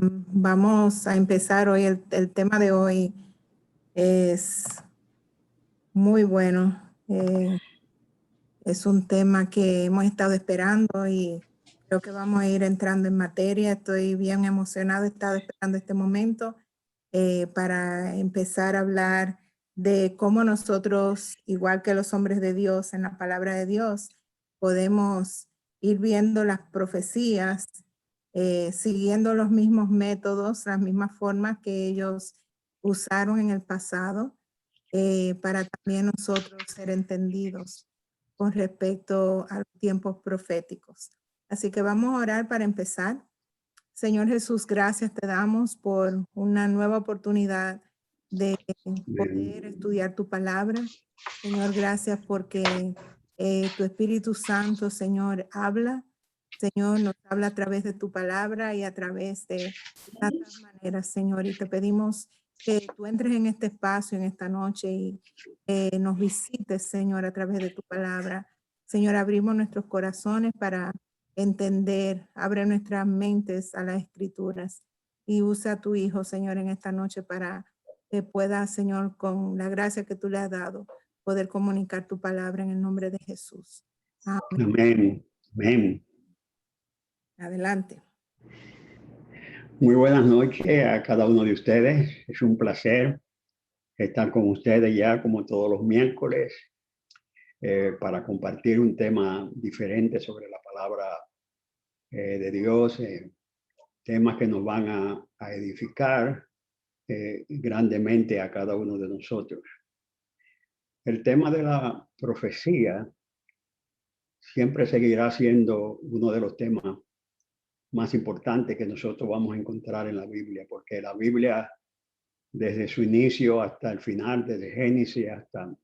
Vamos a empezar hoy. El tema de hoy es muy bueno. Es un tema que hemos estado esperando y creo que vamos a ir entrando en materia. Estoy bien emocionada, he estado esperando este momento para empezar a hablar de cómo nosotros, igual que los hombres de Dios en la palabra de Dios, podemos ir viendo las profecías siguiendo los mismos métodos, las mismas formas que ellos usaron en el pasado, para también nosotros ser entendidos con respecto a los tiempos proféticos. Así que vamos a orar para empezar. Señor Jesús, gracias te damos por una nueva oportunidad de poder estudiar tu palabra. Señor, gracias porque tu Espíritu Santo, Señor, habla. Señor, nos habla a través de tu palabra y a través de tantas maneras, Señor. Y te pedimos que tú entres en este espacio, en esta noche y nos visites, Señor, a través de tu palabra. Señor, abrimos nuestros corazones para entender, abre nuestras mentes a las escrituras y usa a tu Hijo, Señor, en esta noche para que pueda, Señor, con la gracia que tú le has dado, poder comunicar tu palabra en el nombre de Jesús. Amén. Amén. Amén. Adelante. Muy buenas noches a cada uno de ustedes. Es un placer estar con ustedes ya como todos los miércoles para compartir un tema diferente sobre la palabra de Dios, temas que nos van a edificar grandemente a cada uno de nosotros. El tema de la profecía siempre seguirá siendo uno de los temas más importantes que nosotros vamos a encontrar en la Biblia, porque la Biblia, desde su inicio hasta el final, desde Génesis hasta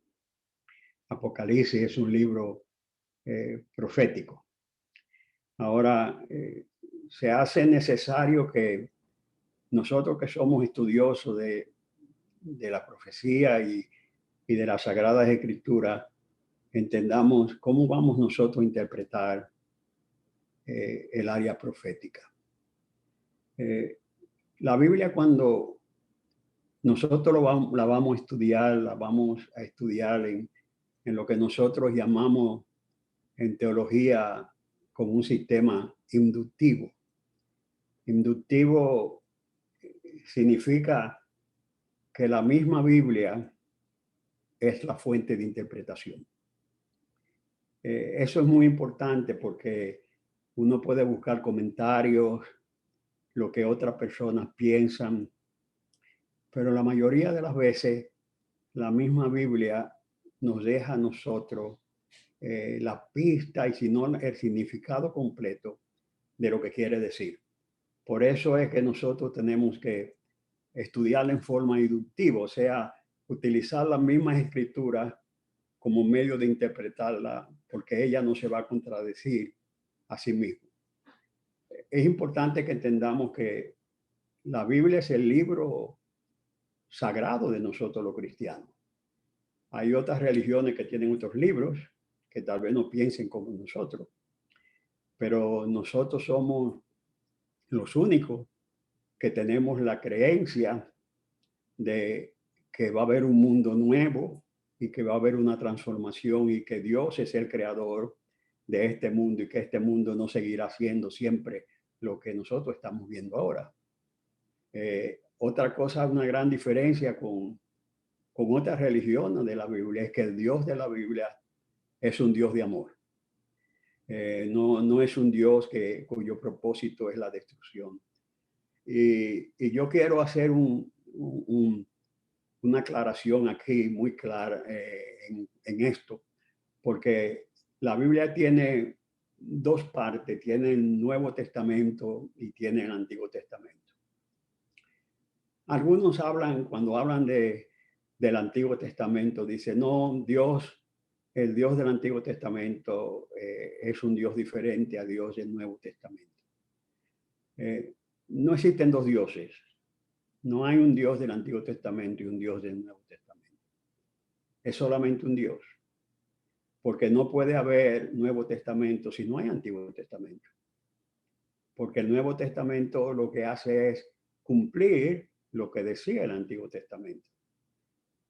Apocalipsis, es un libro profético. Ahora, se hace necesario que nosotros que somos estudiosos de la profecía y de las Sagradas Escrituras, entendamos cómo vamos nosotros a interpretar el área profética. La Biblia, cuando nosotros la vamos a estudiar en lo que nosotros llamamos en teología como un sistema inductivo. Inductivo significa que la misma Biblia es la fuente de interpretación. Eso es muy importante porque uno puede buscar comentarios, lo que otras personas piensan, pero la mayoría de las veces la misma Biblia nos deja a nosotros la pista y si no el significado completo de lo que quiere decir. Por eso es que nosotros tenemos que estudiarla en forma inductiva, o sea, utilizar las mismas escrituras como medio de interpretarla, porque ella no se va a contradecir a sí misma. Es importante que entendamos que la Biblia es el libro sagrado de nosotros los cristianos. Hay otras religiones que tienen otros libros que tal vez no piensen como nosotros, pero nosotros somos los únicos que tenemos la creencia de que va a haber un mundo nuevo y que va a haber una transformación y que Dios es el creador de este mundo y que este mundo no seguirá siendo siempre lo que nosotros estamos viendo ahora. Otra cosa, una gran diferencia con otras religiones de la Biblia es que el Dios de la Biblia es un Dios de amor. No es un Dios cuyo propósito es la destrucción. Y yo quiero hacer una aclaración aquí muy clara en esto, porque la Biblia tiene dos partes, tiene el Nuevo Testamento y tiene el Antiguo Testamento. Algunos cuando hablan del Antiguo Testamento, dicen, no, el Dios del Antiguo Testamento es un Dios diferente a Dios del Nuevo Testamento. No existen dos dioses. No hay un Dios del Antiguo Testamento y un Dios del Nuevo Testamento. Es solamente un Dios. Porque no puede haber Nuevo Testamento si no hay Antiguo Testamento. porque el Nuevo Testamento lo que hace es cumplir lo que decía el Antiguo Testamento.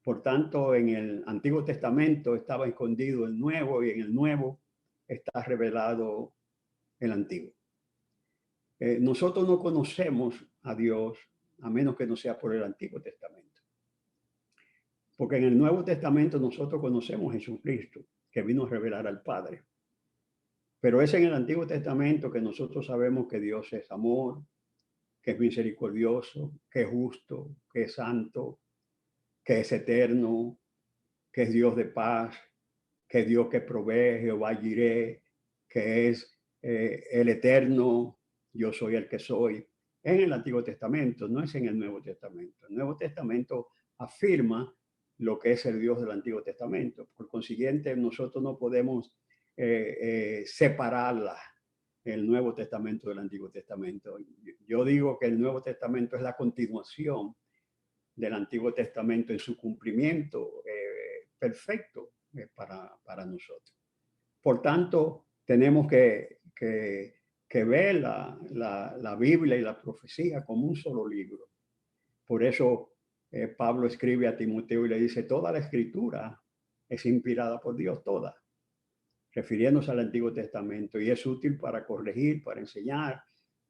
Por tanto, en el Antiguo Testamento estaba escondido el Nuevo y en el Nuevo está revelado el Antiguo. Nosotros no conocemos a Dios a menos que no sea por el Antiguo Testamento. Porque en el Nuevo Testamento nosotros conocemos a Jesucristo, que vino a revelar al Padre. Pero es en el Antiguo Testamento que nosotros sabemos que Dios es amor, que es misericordioso, que es justo, que es santo, que es eterno, que es Dios de paz, que es Dios que provee, Jehová Jireh, que es el eterno, yo soy el que soy. En el Antiguo Testamento, no es en el Nuevo Testamento. El Nuevo Testamento afirma lo que es el Dios del Antiguo Testamento. Por consiguiente, nosotros no podemos separarla, el Nuevo Testamento del Antiguo Testamento. Yo digo que el Nuevo Testamento es la continuación del Antiguo Testamento en su cumplimiento perfecto para nosotros. Por tanto, tenemos que ver la Biblia y la profecía como un solo libro. Por eso Pablo escribe a Timoteo y le dice, toda la escritura es inspirada por Dios, toda, refiriéndose al Antiguo Testamento, y es útil para corregir, para enseñar,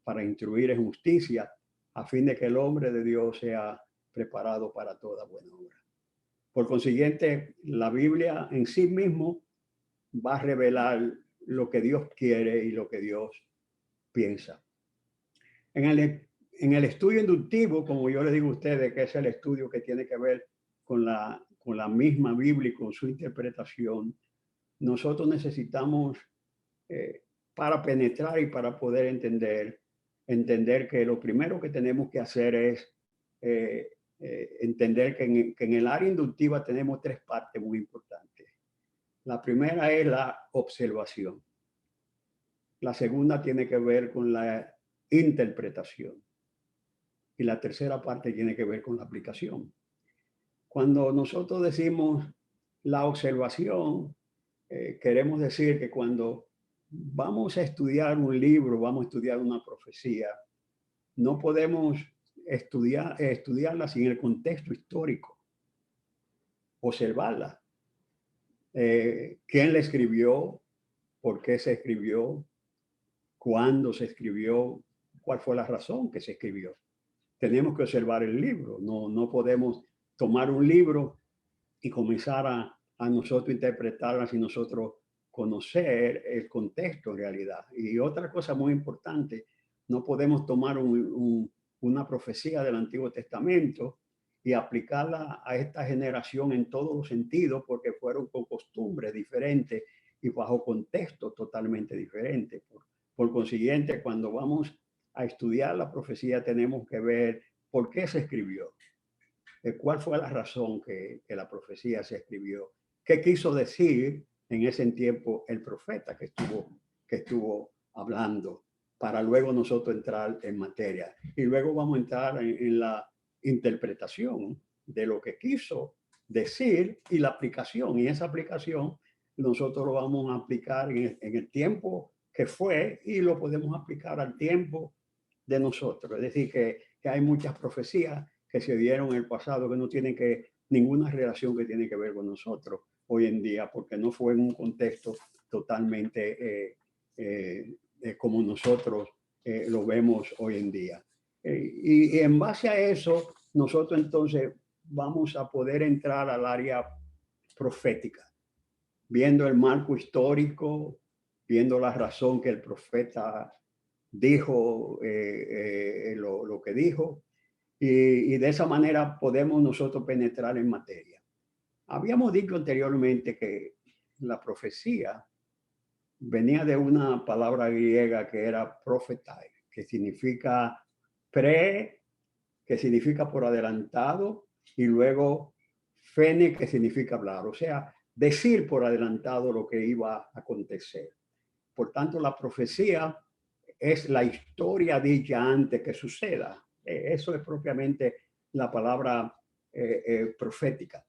para instruir en justicia, a fin de que el hombre de Dios sea preparado para toda buena obra. Por consiguiente, la Biblia en sí mismo va a revelar lo que Dios quiere y lo que Dios piensa. En el estudio inductivo, como yo les digo a ustedes, que es el estudio que tiene que ver con la misma Biblia y con su interpretación, nosotros necesitamos, para penetrar y para poder entender que lo primero que tenemos que hacer es entender que en el área inductiva tenemos tres partes muy importantes. La primera es la observación. La segunda tiene que ver con la interpretación. Y la tercera parte tiene que ver con la aplicación. Cuando nosotros decimos la observación, queremos decir que cuando vamos a estudiar un libro, vamos a estudiar una profecía, no podemos estudiarla sin el contexto histórico, observarla. ¿Quién la escribió? ¿Por qué se escribió? ¿Cuándo se escribió? ¿Cuál fue la razón que se escribió? Tenemos que observar el libro. No podemos tomar un libro y comenzar a nosotros interpretarla sin nosotros conocer el contexto en realidad. Y otra cosa muy importante, no podemos tomar una profecía del Antiguo Testamento y aplicarla a esta generación en todos los sentidos, porque fueron con costumbres diferentes y bajo contextos totalmente diferentes. Por consiguiente, cuando vamos a estudiar la profecía, tenemos que ver por qué se escribió, cuál fue la razón que la profecía se escribió, qué quiso decir en ese tiempo el profeta que estuvo hablando, para luego nosotros entrar en materia. Y luego vamos a entrar en la interpretación de lo que quiso decir y la aplicación. Y esa aplicación nosotros lo vamos a aplicar en el tiempo que fue y lo podemos aplicar al tiempo de nosotros. Es decir, que hay muchas profecías que se dieron en el pasado que no tienen ninguna relación que tiene que ver con nosotros hoy en día, porque no fue en un contexto totalmente como nosotros lo vemos hoy en día. Y en base a eso, nosotros entonces vamos a poder entrar al área profética, viendo el marco histórico, viendo la razón que el profeta dijo lo que dijo, y de esa manera podemos nosotros penetrar en materia. Habíamos dicho anteriormente que la profecía venía de una palabra griega que era prophetai, que significa que significa por adelantado, y luego fene, que significa hablar, o sea, decir por adelantado lo que iba a acontecer. Por tanto, la profecía es la historia dicha antes que suceda. Eso es propiamente la palabra profética.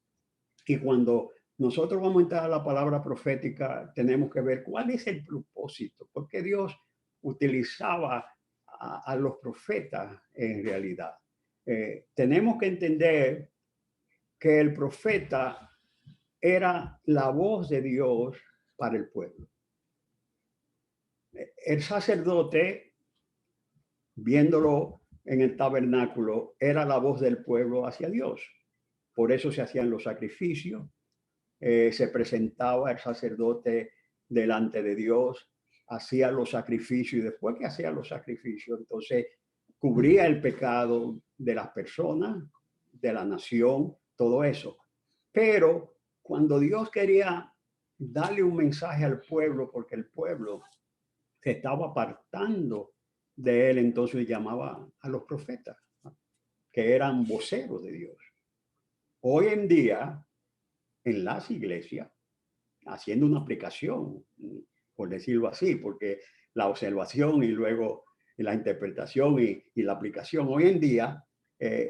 Y cuando nosotros vamos a entrar a la palabra profética, tenemos que ver cuál es el propósito, por qué Dios utilizaba a los profetas en realidad. Tenemos que entender que el profeta era la voz de Dios para el pueblo. El sacerdote, viéndolo en el tabernáculo, era la voz del pueblo hacia Dios. Por eso se hacían los sacrificios, se presentaba el sacerdote delante de Dios, hacía los sacrificios y después que hacía los sacrificios, entonces cubría el pecado de las personas, de la nación, todo eso. Pero cuando Dios quería darle un mensaje al pueblo, porque el pueblo se estaba apartando de él, entonces llamaba a los profetas, que eran voceros de Dios. Hoy en día, en las iglesias, haciendo una aplicación, por decirlo así, porque la observación y luego la interpretación y la aplicación, hoy en día,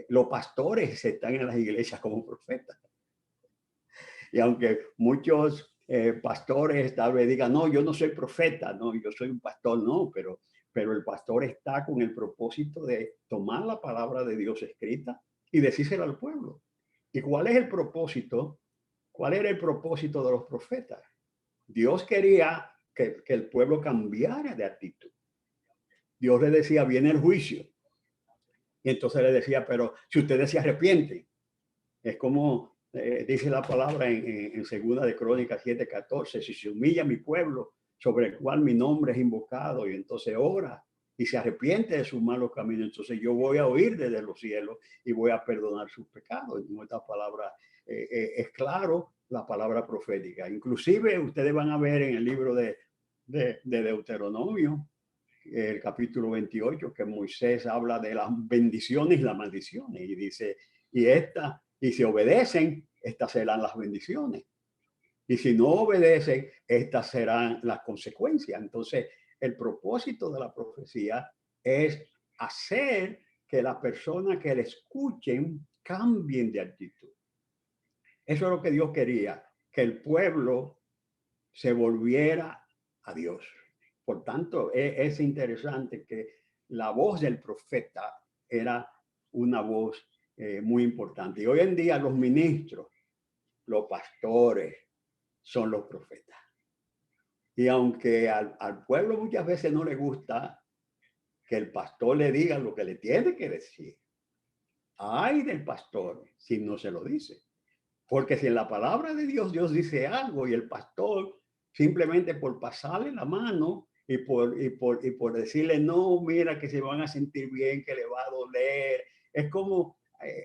los pastores están en las iglesias como profetas. Y aunque muchos pastores tal vez digan, no, yo no soy profeta, no, yo soy un pastor, no, pero el pastor está con el propósito de tomar la palabra de Dios escrita y decírsela al pueblo. ¿Y cuál es el propósito? ¿Cuál era el propósito de los profetas? Dios quería que el pueblo cambiara de actitud. Dios le decía, viene el juicio. Y entonces le decía, pero si ustedes se arrepienten, es como dice la palabra en Segunda de Crónicas 7:14, si se humilla mi pueblo sobre el cual mi nombre es invocado y entonces ora y se arrepiente de sus malos caminos, entonces yo voy a oír desde los cielos y voy a perdonar sus pecados. En esta palabra es claro la palabra profética. Inclusive ustedes van a ver en el libro de Deuteronomio, el capítulo 28, que Moisés habla de las bendiciones y las maldiciones y dice, y si obedecen, estas serán las bendiciones. Y si no obedecen, estas serán las consecuencias. Entonces, el propósito de la profecía es hacer que las personas que le escuchen cambien de actitud. Eso es lo que Dios quería, que el pueblo se volviera a Dios. Por tanto, es interesante que la voz del profeta era una voz muy importante. Y hoy en día los ministros, los pastores, son los profetas. Y aunque al pueblo muchas veces no le gusta que el pastor le diga lo que le tiene que decir, ay del pastor si no se lo dice. Porque si en la palabra de Dios, Dios dice algo y el pastor simplemente por pasarle la mano y por decirle, no, mira que se van a sentir bien, que le va a doler. Es como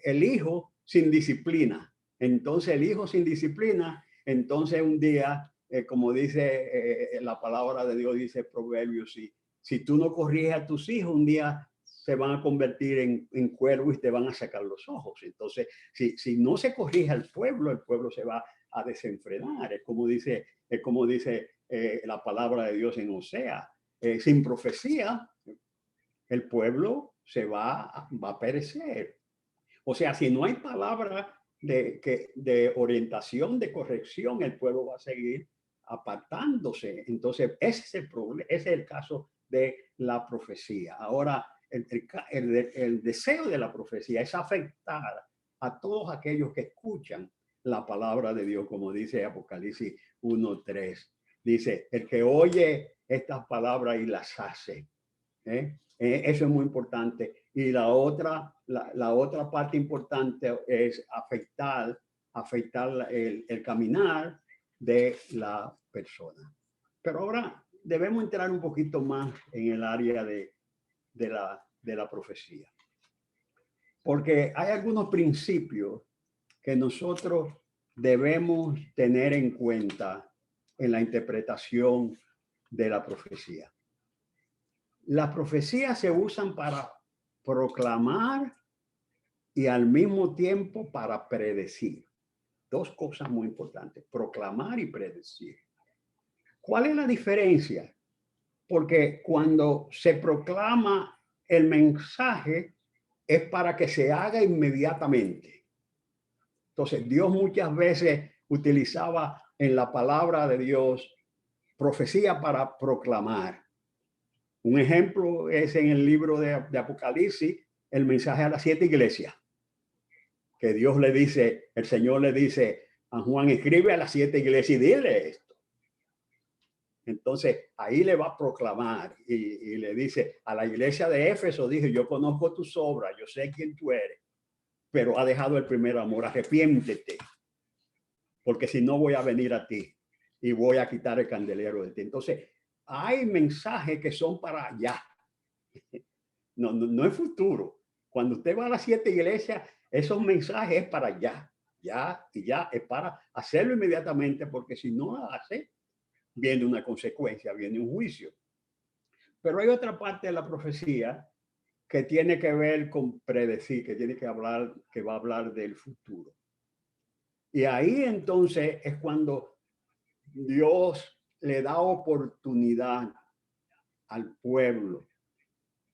el hijo sin disciplina. Entonces el hijo sin disciplina, entonces un día, como dice la palabra de Dios, dice Proverbios, si tú no corriges a tus hijos, un día se van a convertir en cuervos y te van a sacar los ojos. Entonces, si no se corrige al pueblo, el pueblo se va a desenfrenar. Es como dice la palabra de Dios en Osea. Sin profecía, el pueblo se va a perecer. O sea, si no hay palabra de orientación, de corrección, el pueblo va a seguir apartándose. Entonces, ese es el problema, ese es el caso de la profecía. Ahora, el deseo de la profecía es afectar a todos aquellos que escuchan la palabra de Dios, como dice Apocalipsis 1:3. Dice, el que oye estas palabras y las hace. Eso es muy importante. Y la otra parte importante es afectar el caminar de la persona. Pero ahora debemos entrar un poquito más en el área de la profecía. Porque hay algunos principios que nosotros debemos tener en cuenta en la interpretación de la profecía. Las profecías se usan para proclamar y al mismo tiempo para predecir. Dos cosas muy importantes, proclamar y predecir. ¿Cuál es la diferencia? Porque cuando se proclama el mensaje es para que se haga inmediatamente. Entonces, Dios muchas veces utilizaba en la palabra de Dios profecía para proclamar. Un ejemplo es en el libro de Apocalipsis, el mensaje a las 7 iglesias, que Dios le dice, el Señor le dice a Juan, escribe a las 7 iglesias y dile esto. Entonces ahí le va a proclamar y le dice a la iglesia de Éfeso, dije, yo conozco tus obras, yo sé quién tú eres, pero ha dejado el primer amor, arrepiéntete, porque si no voy a venir a ti y voy a quitar el candelero de ti. Entonces hay mensajes que son para allá, no es futuro. Cuando usted va a las 7 iglesias, esos mensajes es para allá, ya y ya, es para hacerlo inmediatamente, porque si no lo hace, viene una consecuencia, viene un juicio. Pero hay otra parte de la profecía que tiene que ver con predecir, que tiene que hablar, que va a hablar del futuro. Y ahí entonces es cuando Dios le da oportunidad al pueblo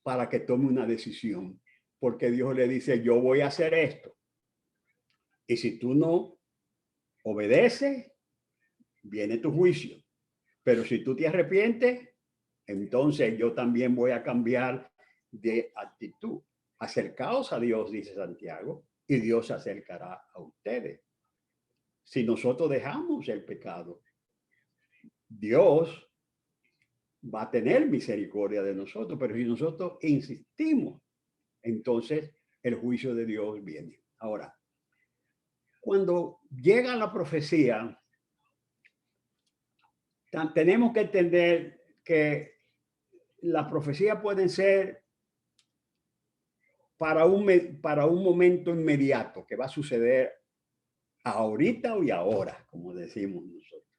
para que tome una decisión, porque Dios le dice, yo voy a hacer esto. Y si tú no obedeces, viene tu juicio. Pero si tú te arrepientes, entonces yo también voy a cambiar de actitud. Acercaos a Dios, dice Santiago, y Dios se acercará a ustedes. Si nosotros dejamos el pecado, Dios va a tener misericordia de nosotros, pero si nosotros insistimos, entonces el juicio de Dios viene. Ahora, cuando llega la profecía, tenemos que entender que las profecías pueden ser para un momento inmediato que va a suceder ahorita y ahora, como decimos nosotros.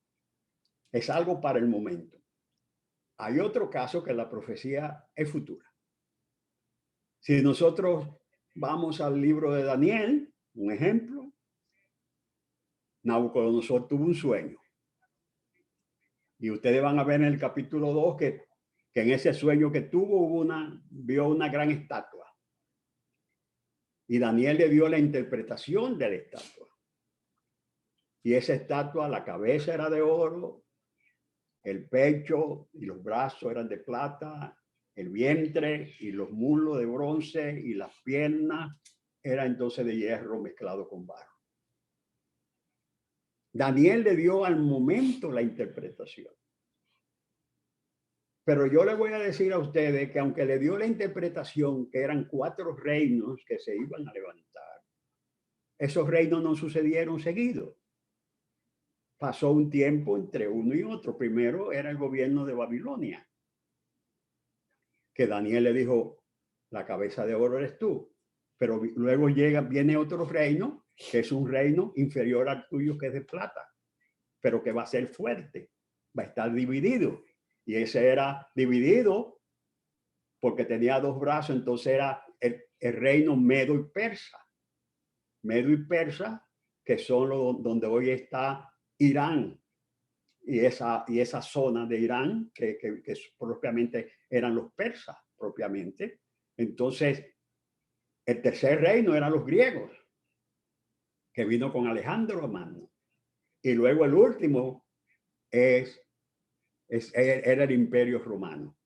Es algo para el momento. Hay otro caso que la profecía es futura. Si nosotros vamos al libro de Daniel, un ejemplo, Nabucodonosor tuvo un sueño. Y ustedes van a ver en el capítulo 2 que en ese sueño que tuvo vio una gran estatua. Y Daniel le dio la interpretación de la estatua. Y esa estatua, la cabeza era de oro, el pecho y los brazos eran de plata, el vientre y los muslos de bronce y las piernas eran entonces de hierro mezclado con barro. Daniel le dio al momento la interpretación. Pero yo le voy a decir a ustedes que aunque le dio la interpretación que eran 4 reinos que se iban a levantar, esos reinos no sucedieron seguidos. Pasó un tiempo entre uno y otro. Primero era el gobierno de Babilonia, que Daniel le dijo, la cabeza de oro eres tú. Pero luego viene otro reino, que es un reino inferior al tuyo, que es de plata, pero que va a ser fuerte, va a estar dividido. Y ese era dividido porque tenía 2 brazos, entonces era el reino medo y persa. Medo y persa, que son donde hoy está Irán. Y esa zona de Irán, que propiamente eran los persas, propiamente. Entonces, el tercer reino eran los griegos, que vino con Alejandro Magno. Y luego el último era el imperio romano.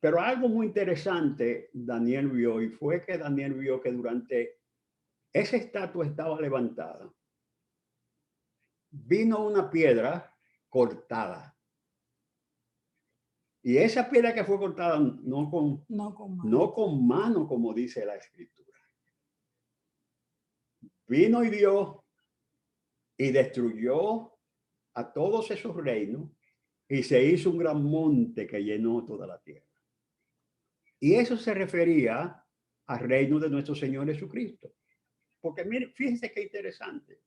Pero algo muy interesante Daniel vio, y fue que Daniel vio que durante esa estatua estaba levantada, vino una piedra cortada. Y esa piedra que fue cortada no con mano, como dice la escritura. Vino y dio y destruyó a todos esos reinos y se hizo un gran monte que llenó toda la tierra. Y eso se refería al reino de nuestro Señor Jesucristo. Porque miren, fíjense qué interesante,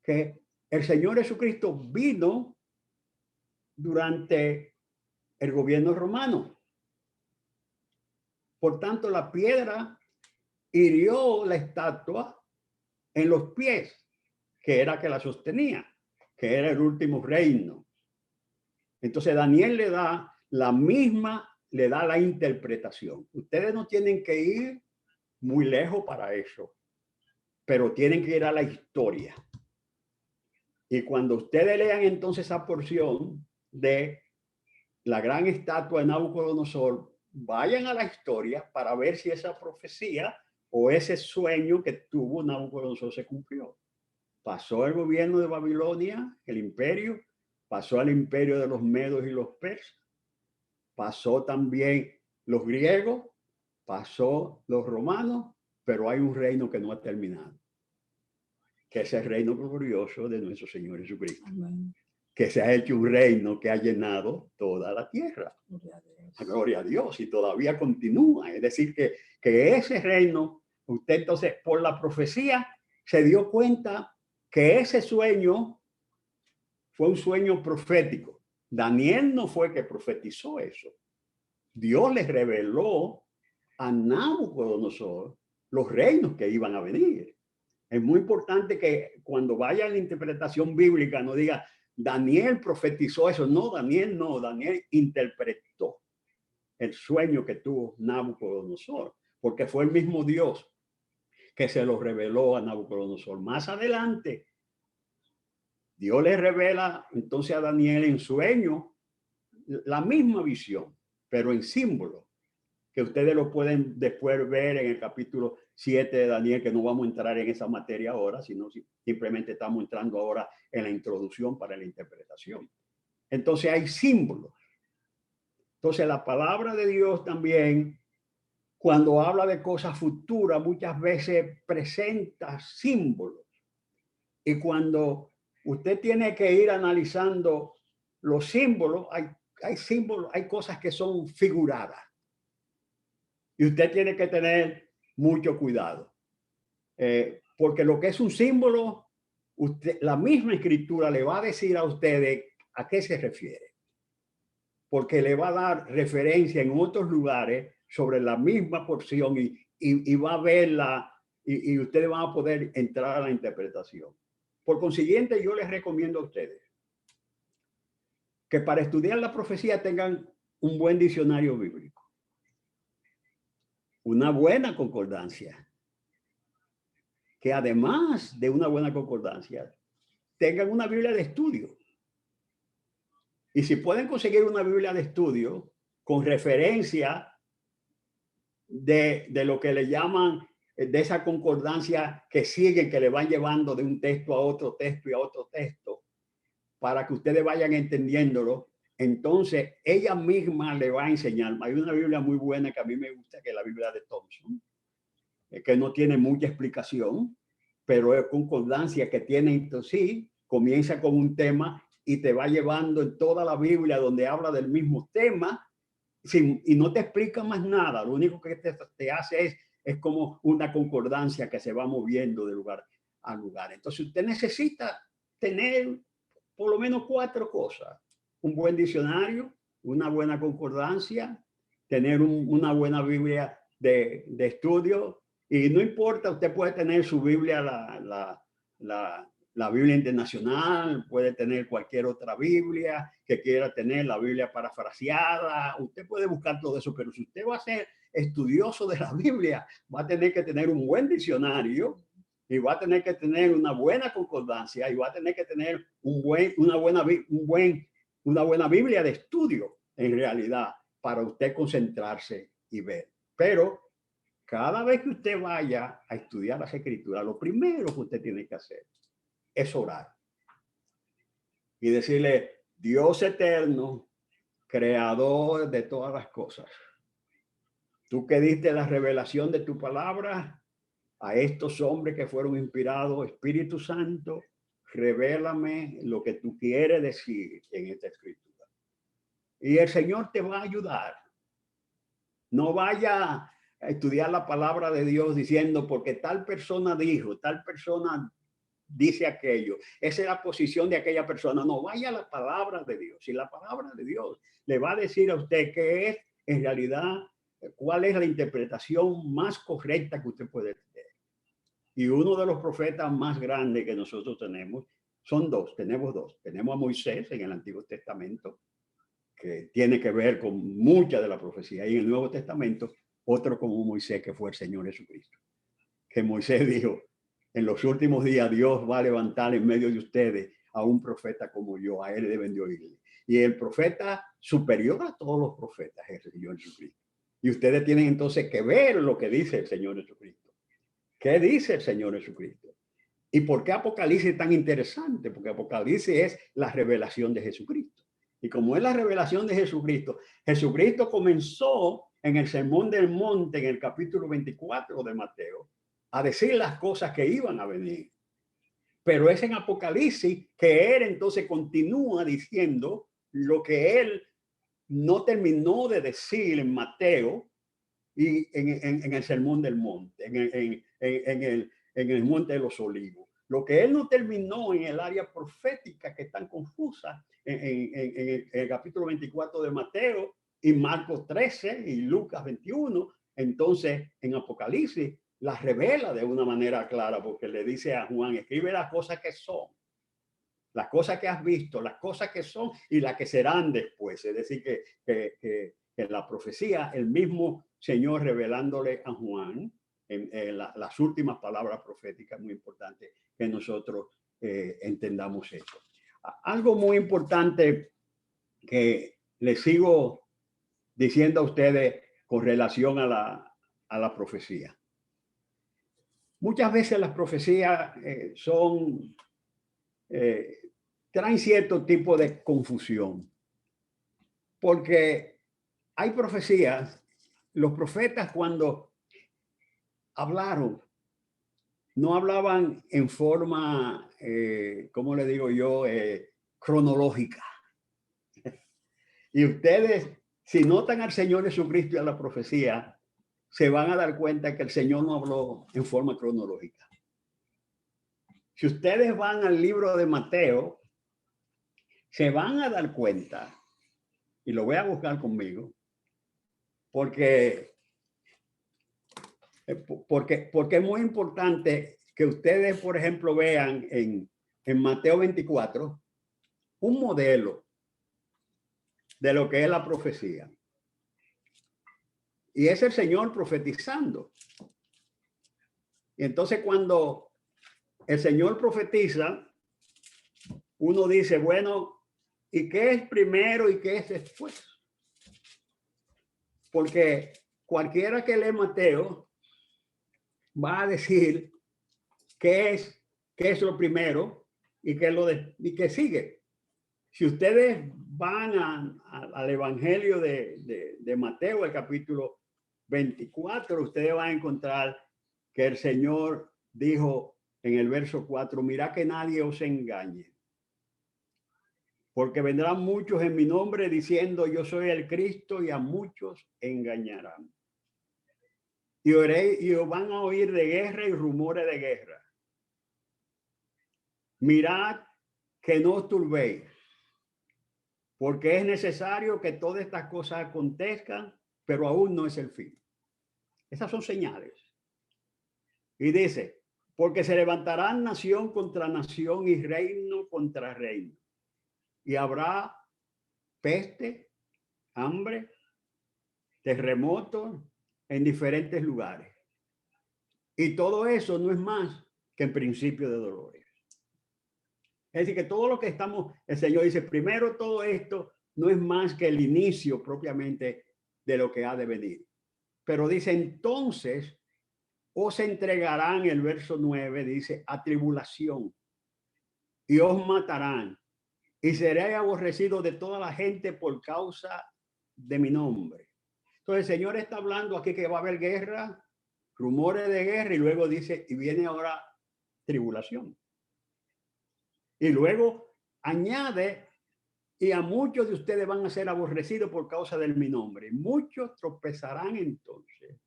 que el Señor Jesucristo vino durante el gobierno romano. Por tanto, la piedra hirió la estatua en los pies, que era que la sostenía, que era el último reino. Entonces Daniel le da la interpretación. Ustedes no tienen que ir muy lejos para eso, pero tienen que ir a la historia. Y cuando ustedes lean entonces esa porción de la gran estatua de Nabucodonosor, vayan a la historia para ver si esa profecía o ese sueño que tuvo Nabucodonosor se cumplió. Pasó el gobierno de Babilonia, el imperio, pasó al imperio de los medos y los persas, pasó también los griegos, pasó los romanos, pero hay un reino que no ha terminado, que es el reino glorioso de nuestro Señor Jesucristo. Amén. Que se ha hecho un reino que ha llenado toda la tierra. Gloria a Dios, y todavía continúa. Es decir, que ese reino, usted entonces por la profecía se dio cuenta que ese sueño fue un sueño profético. Daniel no fue que profetizó eso. Dios les reveló a Nabucodonosor los reinos que iban a venir. Es muy importante que cuando vaya a la interpretación bíblica no diga Daniel profetizó eso. No, Daniel interpretó el sueño que tuvo Nabucodonosor, porque fue el mismo Dios que se lo reveló a Nabucodonosor. Más adelante, Dios le revela entonces a Daniel en sueño la misma visión, pero en símbolo, que ustedes lo pueden después ver en el capítulo 7 de Daniel, que no vamos a entrar en esa materia ahora, sino simplemente estamos entrando ahora en la introducción para la interpretación. Entonces hay símbolos. Entonces la palabra de Dios también, cuando habla de cosas futuras, muchas veces presenta símbolos. Y cuando usted tiene que ir analizando los símbolos, hay símbolos, hay cosas que son figuradas. Y usted tiene que tener mucho cuidado. Porque lo que es un símbolo, la misma escritura le va a decir a ustedes a qué se refiere. Porque le va a dar referencia en otros lugares sobre la misma porción y va a verla y ustedes van a poder entrar a la interpretación. Por consiguiente, yo les recomiendo a ustedes que para estudiar la profecía tengan un buen diccionario bíblico, una buena concordancia, que además de una buena concordancia, tengan una Biblia de estudio. Y si pueden conseguir una Biblia de estudio con referencia de lo que le llaman, de esa concordancia que siguen, que le van llevando de un texto a otro texto y a otro texto, para que ustedes vayan entendiéndolo, entonces ella misma le va a enseñar. Hay una Biblia muy buena que a mí me gusta, que es la Biblia de Thompson, que no tiene mucha explicación, pero es concordancia que tiene, entonces sí, comienza con un tema y te va llevando en toda la Biblia donde habla del mismo tema y no te explica más nada. Lo único que te hace es como una concordancia que se va moviendo de lugar a lugar. Entonces usted necesita tener por lo menos 4 cosas: un buen diccionario, una buena concordancia, tener una buena Biblia de estudio. Y no importa, usted puede tener su Biblia, la Biblia internacional, puede tener cualquier otra Biblia que quiera tener, la Biblia parafraseada. Usted puede buscar todo eso, pero si usted va a ser estudioso de la Biblia, va a tener que tener un buen diccionario y va a tener que tener una buena concordancia y va a tener que tener una buena Biblia de estudio, en realidad, para usted concentrarse y ver. Pero cada vez que usted vaya a estudiar las escrituras, lo primero que usted tiene que hacer es orar y decirle: Dios eterno, creador de todas las cosas, tú que diste la revelación de tu palabra a estos hombres que fueron inspirados, Espíritu Santo, revélame lo que tú quieres decir en esta escritura. Y el Señor te va a ayudar. No vaya a estudiar la palabra de Dios diciendo porque tal persona dijo, tal persona dice aquello. Esa es la posición de aquella persona. No, vaya a la palabra de Dios. Y la palabra de Dios le va a decir a usted qué es en realidad, cuál es la interpretación más correcta que usted puede tener. Y uno de los profetas más grandes que nosotros tenemos son dos. Tenemos dos. Tenemos a Moisés en el Antiguo Testamento, que tiene que ver con mucha de la profecía. Y en el Nuevo Testamento, otro como Moisés, que fue el Señor Jesucristo. Que Moisés dijo: en los últimos días Dios va a levantar en medio de ustedes a un profeta como yo, a él deben de oírle. Y el profeta superior a todos los profetas es el Señor Jesucristo. Y ustedes tienen entonces que ver lo que dice el Señor Jesucristo. ¿Qué dice el Señor Jesucristo? ¿Y por qué Apocalipsis es tan interesante? Porque Apocalipsis es la revelación de Jesucristo. Y como es la revelación de Jesucristo, Jesucristo comenzó en el Sermón del Monte, en el capítulo 24 de Mateo, a decir las cosas que iban a venir. Pero es en Apocalipsis que él entonces continúa diciendo lo que él no terminó de decir en Mateo y en el Sermón del Monte, en el Monte de los Olivos. Lo que él no terminó en el área profética, que es tan confusa, en el capítulo 24 de Mateo y Marcos 13 y Lucas 21, entonces en Apocalipsis las revela de una manera clara, porque le dice a Juan, escribe las cosas que son, las cosas que has visto, las cosas que son y las que serán después. Es decir, que en la profecía, el mismo Señor revelándole a Juan las últimas palabras proféticas, muy importante que nosotros entendamos esto. Algo muy importante que les sigo diciendo a ustedes con relación a la profecía. Muchas veces las profecías traen cierto tipo de confusión, porque hay profecías, los profetas cuando hablaron, no hablaban en forma, ¿cómo le digo yo?, cronológica. Y ustedes, si notan al Señor Jesucristo y a la profecía, se van a dar cuenta que el Señor no habló en forma cronológica. Si ustedes van al libro de Mateo, se van a dar cuenta, y lo voy a buscar conmigo, porque es muy importante que ustedes, por ejemplo, vean en Mateo 24 un modelo de lo que es la profecía. Y es el Señor profetizando. Y entonces cuando el Señor profetiza, uno dice, bueno, ¿y qué es primero y qué es después? Porque cualquiera que lee Mateo va a decir qué es lo primero y qué sigue. Si ustedes van al Evangelio de Mateo, el capítulo 24, ustedes van a encontrar que el Señor dijo en el verso 4, mirad que nadie os engañe, porque vendrán muchos en mi nombre diciendo yo soy el Cristo y a muchos engañarán. Y os van a oír de guerra y rumores de guerra. Mirad que no os turbéis, porque es necesario que todas estas cosas acontezcan, pero aún no es el fin. Esas son señales. Y dice, porque se levantarán nación contra nación y reino contra reino. Y habrá peste, hambre, terremotos en diferentes lugares. Y todo eso no es más que el principio de dolores. Es decir, que todo lo que el Señor dice, primero todo esto no es más que el inicio propiamente de lo que ha de venir. Pero dice, entonces os entregarán, el verso 9 dice, a tribulación y os matarán y seréis aborrecidos de toda la gente por causa de mi nombre. Entonces el Señor está hablando aquí que va a haber guerra, rumores de guerra, y luego dice, y viene ahora tribulación. Y luego añade, y a muchos de ustedes van a ser aborrecidos por causa de mi nombre. Muchos tropezarán entonces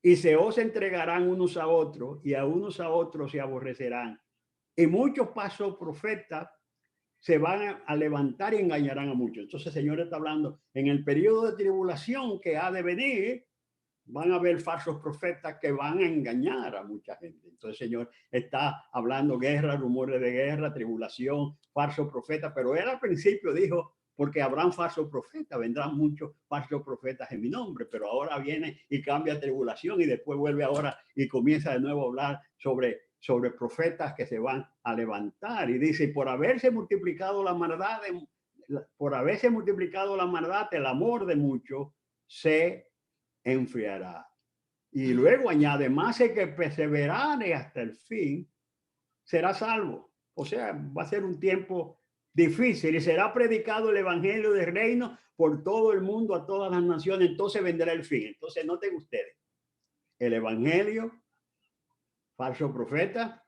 y se os entregarán unos a otros y a unos a otros se aborrecerán. Y muchos falsos profetas se van a levantar y engañarán a muchos. Entonces el Señor está hablando en el periodo de tribulación que ha de venir, van a haber falsos profetas que van a engañar a mucha gente. Entonces el Señor está hablando guerra, rumores de guerra, tribulación, falsos profetas, pero él al principio dijo, porque habrán falsos profetas, vendrán muchos falsos profetas en mi nombre, pero ahora viene y cambia tribulación y después vuelve ahora y comienza de nuevo a hablar sobre profetas que se van a levantar. Y dice, por haberse multiplicado la maldad por haberse multiplicado la maldad, el amor de muchos se enfriará. Y luego añade, más el que perseverare hasta el fin será salvo. O sea, va a ser un tiempo difícil y será predicado el evangelio del reino por todo el mundo, a todas las naciones. Entonces vendrá el fin. Entonces noten ustedes, el evangelio, falso profeta,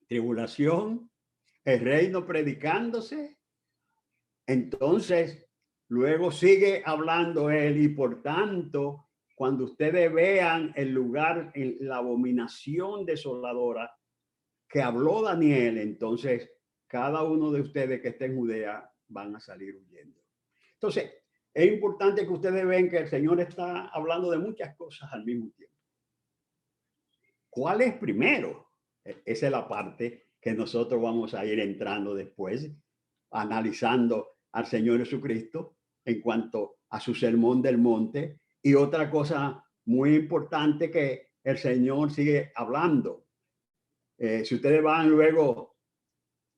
tribulación, el reino predicándose. Entonces, luego sigue hablando él y por tanto, cuando ustedes vean el lugar, la abominación desoladora que habló Daniel, entonces cada uno de ustedes que esté en Judea van a salir huyendo. Entonces, es importante que ustedes vean que el Señor está hablando de muchas cosas al mismo tiempo. ¿Cuál es primero? Esa es la parte que nosotros vamos a ir entrando después, analizando al Señor Jesucristo en cuanto a su sermón del monte. Y otra cosa muy importante que el Señor sigue hablando. Si ustedes van luego,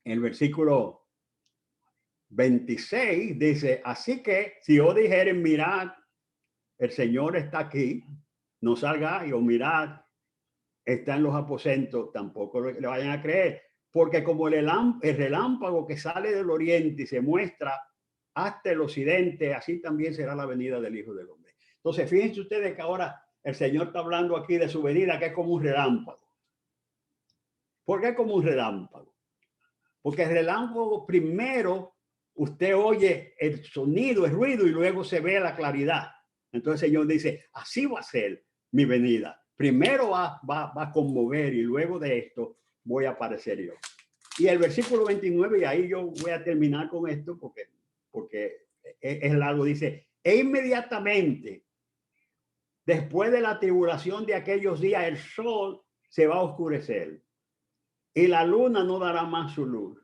en el versículo 26, dice, así que si os dijeren, mirad, el Señor está aquí, no salgáis, o mirad, está en los aposentos, tampoco le vayan a creer, porque como el relámpago que sale del oriente y se muestra hasta el occidente, así también será la venida del Hijo del Hombre. Entonces, fíjense ustedes que ahora el Señor está hablando aquí de su venida, que es como un relámpago. ¿Por qué como un relámpago? Porque el relámpago primero usted oye el sonido, el ruido y luego se ve la claridad. Entonces el Señor dice, así va a ser mi venida. Primero va a conmover y luego de esto voy a aparecer yo. Y el versículo 29, y ahí yo voy a terminar con esto porque es largo, dice, e inmediatamente después de la tribulación de aquellos días, el sol se va a oscurecer y la luna no dará más su luz.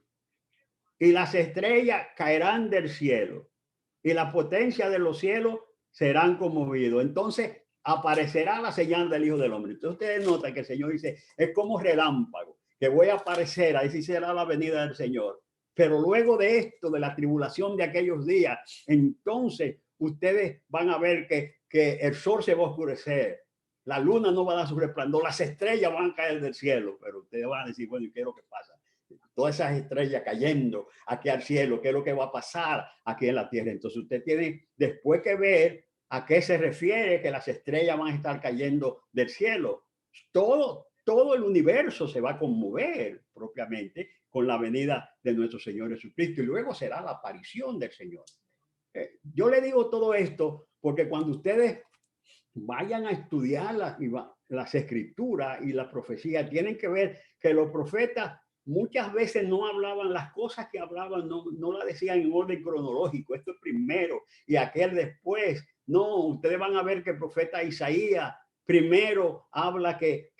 Y las estrellas caerán del cielo y la potencia de los cielos serán conmovidos. Entonces aparecerá la señal del Hijo del Hombre. Entonces ustedes notan que el Señor dice, es como relámpago, que voy a aparecer, ahí sí será la venida del Señor. Pero luego de esto, de la tribulación de aquellos días, entonces ustedes van a ver que el sol se va a oscurecer, la luna no va a dar su resplandor, las estrellas van a caer del cielo, pero ustedes van a decir, bueno, ¿y qué es lo que pasa? Todas esas estrellas cayendo aquí al cielo, ¿qué es lo que va a pasar aquí en la tierra? Entonces usted tiene después que ver a qué se refiere que las estrellas van a estar cayendo del cielo. Todo el universo se va a conmover propiamente con la venida de nuestro Señor Jesucristo y luego será la aparición del Señor. Yo le digo todo esto porque cuando ustedes vayan a estudiar las escrituras y la profecía, tienen que ver que los profetas muchas veces no hablaban las cosas que hablaban, no la decían en orden cronológico, esto es primero y aquel después. No, ustedes van a ver que el profeta Isaías primero habla que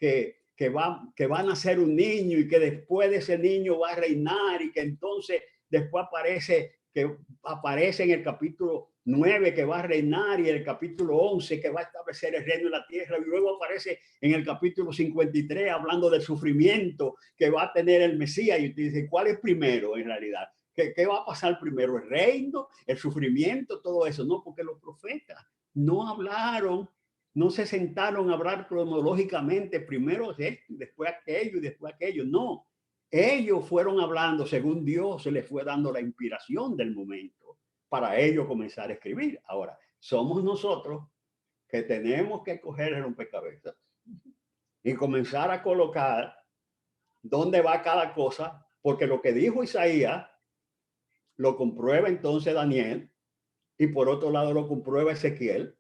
va a nacer un niño y que después de ese niño va a reinar y que entonces después aparece en el capítulo 9 que va a reinar y el capítulo 11 que va a establecer el reino en la tierra y luego aparece en el capítulo 53 hablando del sufrimiento que va a tener el Mesías y usted dice, ¿cuál es primero en realidad? ¿Qué va a pasar primero? ¿El reino? ¿El sufrimiento? Todo eso. No, porque los profetas no hablaron, no se sentaron a hablar cronológicamente primero esto, después aquello y después aquello. No, ellos fueron hablando según Dios se les fue dando la inspiración del momento para ellos comenzar a escribir. Ahora, somos nosotros que tenemos que coger el rompecabezas y comenzar a colocar dónde va cada cosa, porque lo que dijo Isaías lo comprueba entonces Daniel y por otro lado lo comprueba Ezequiel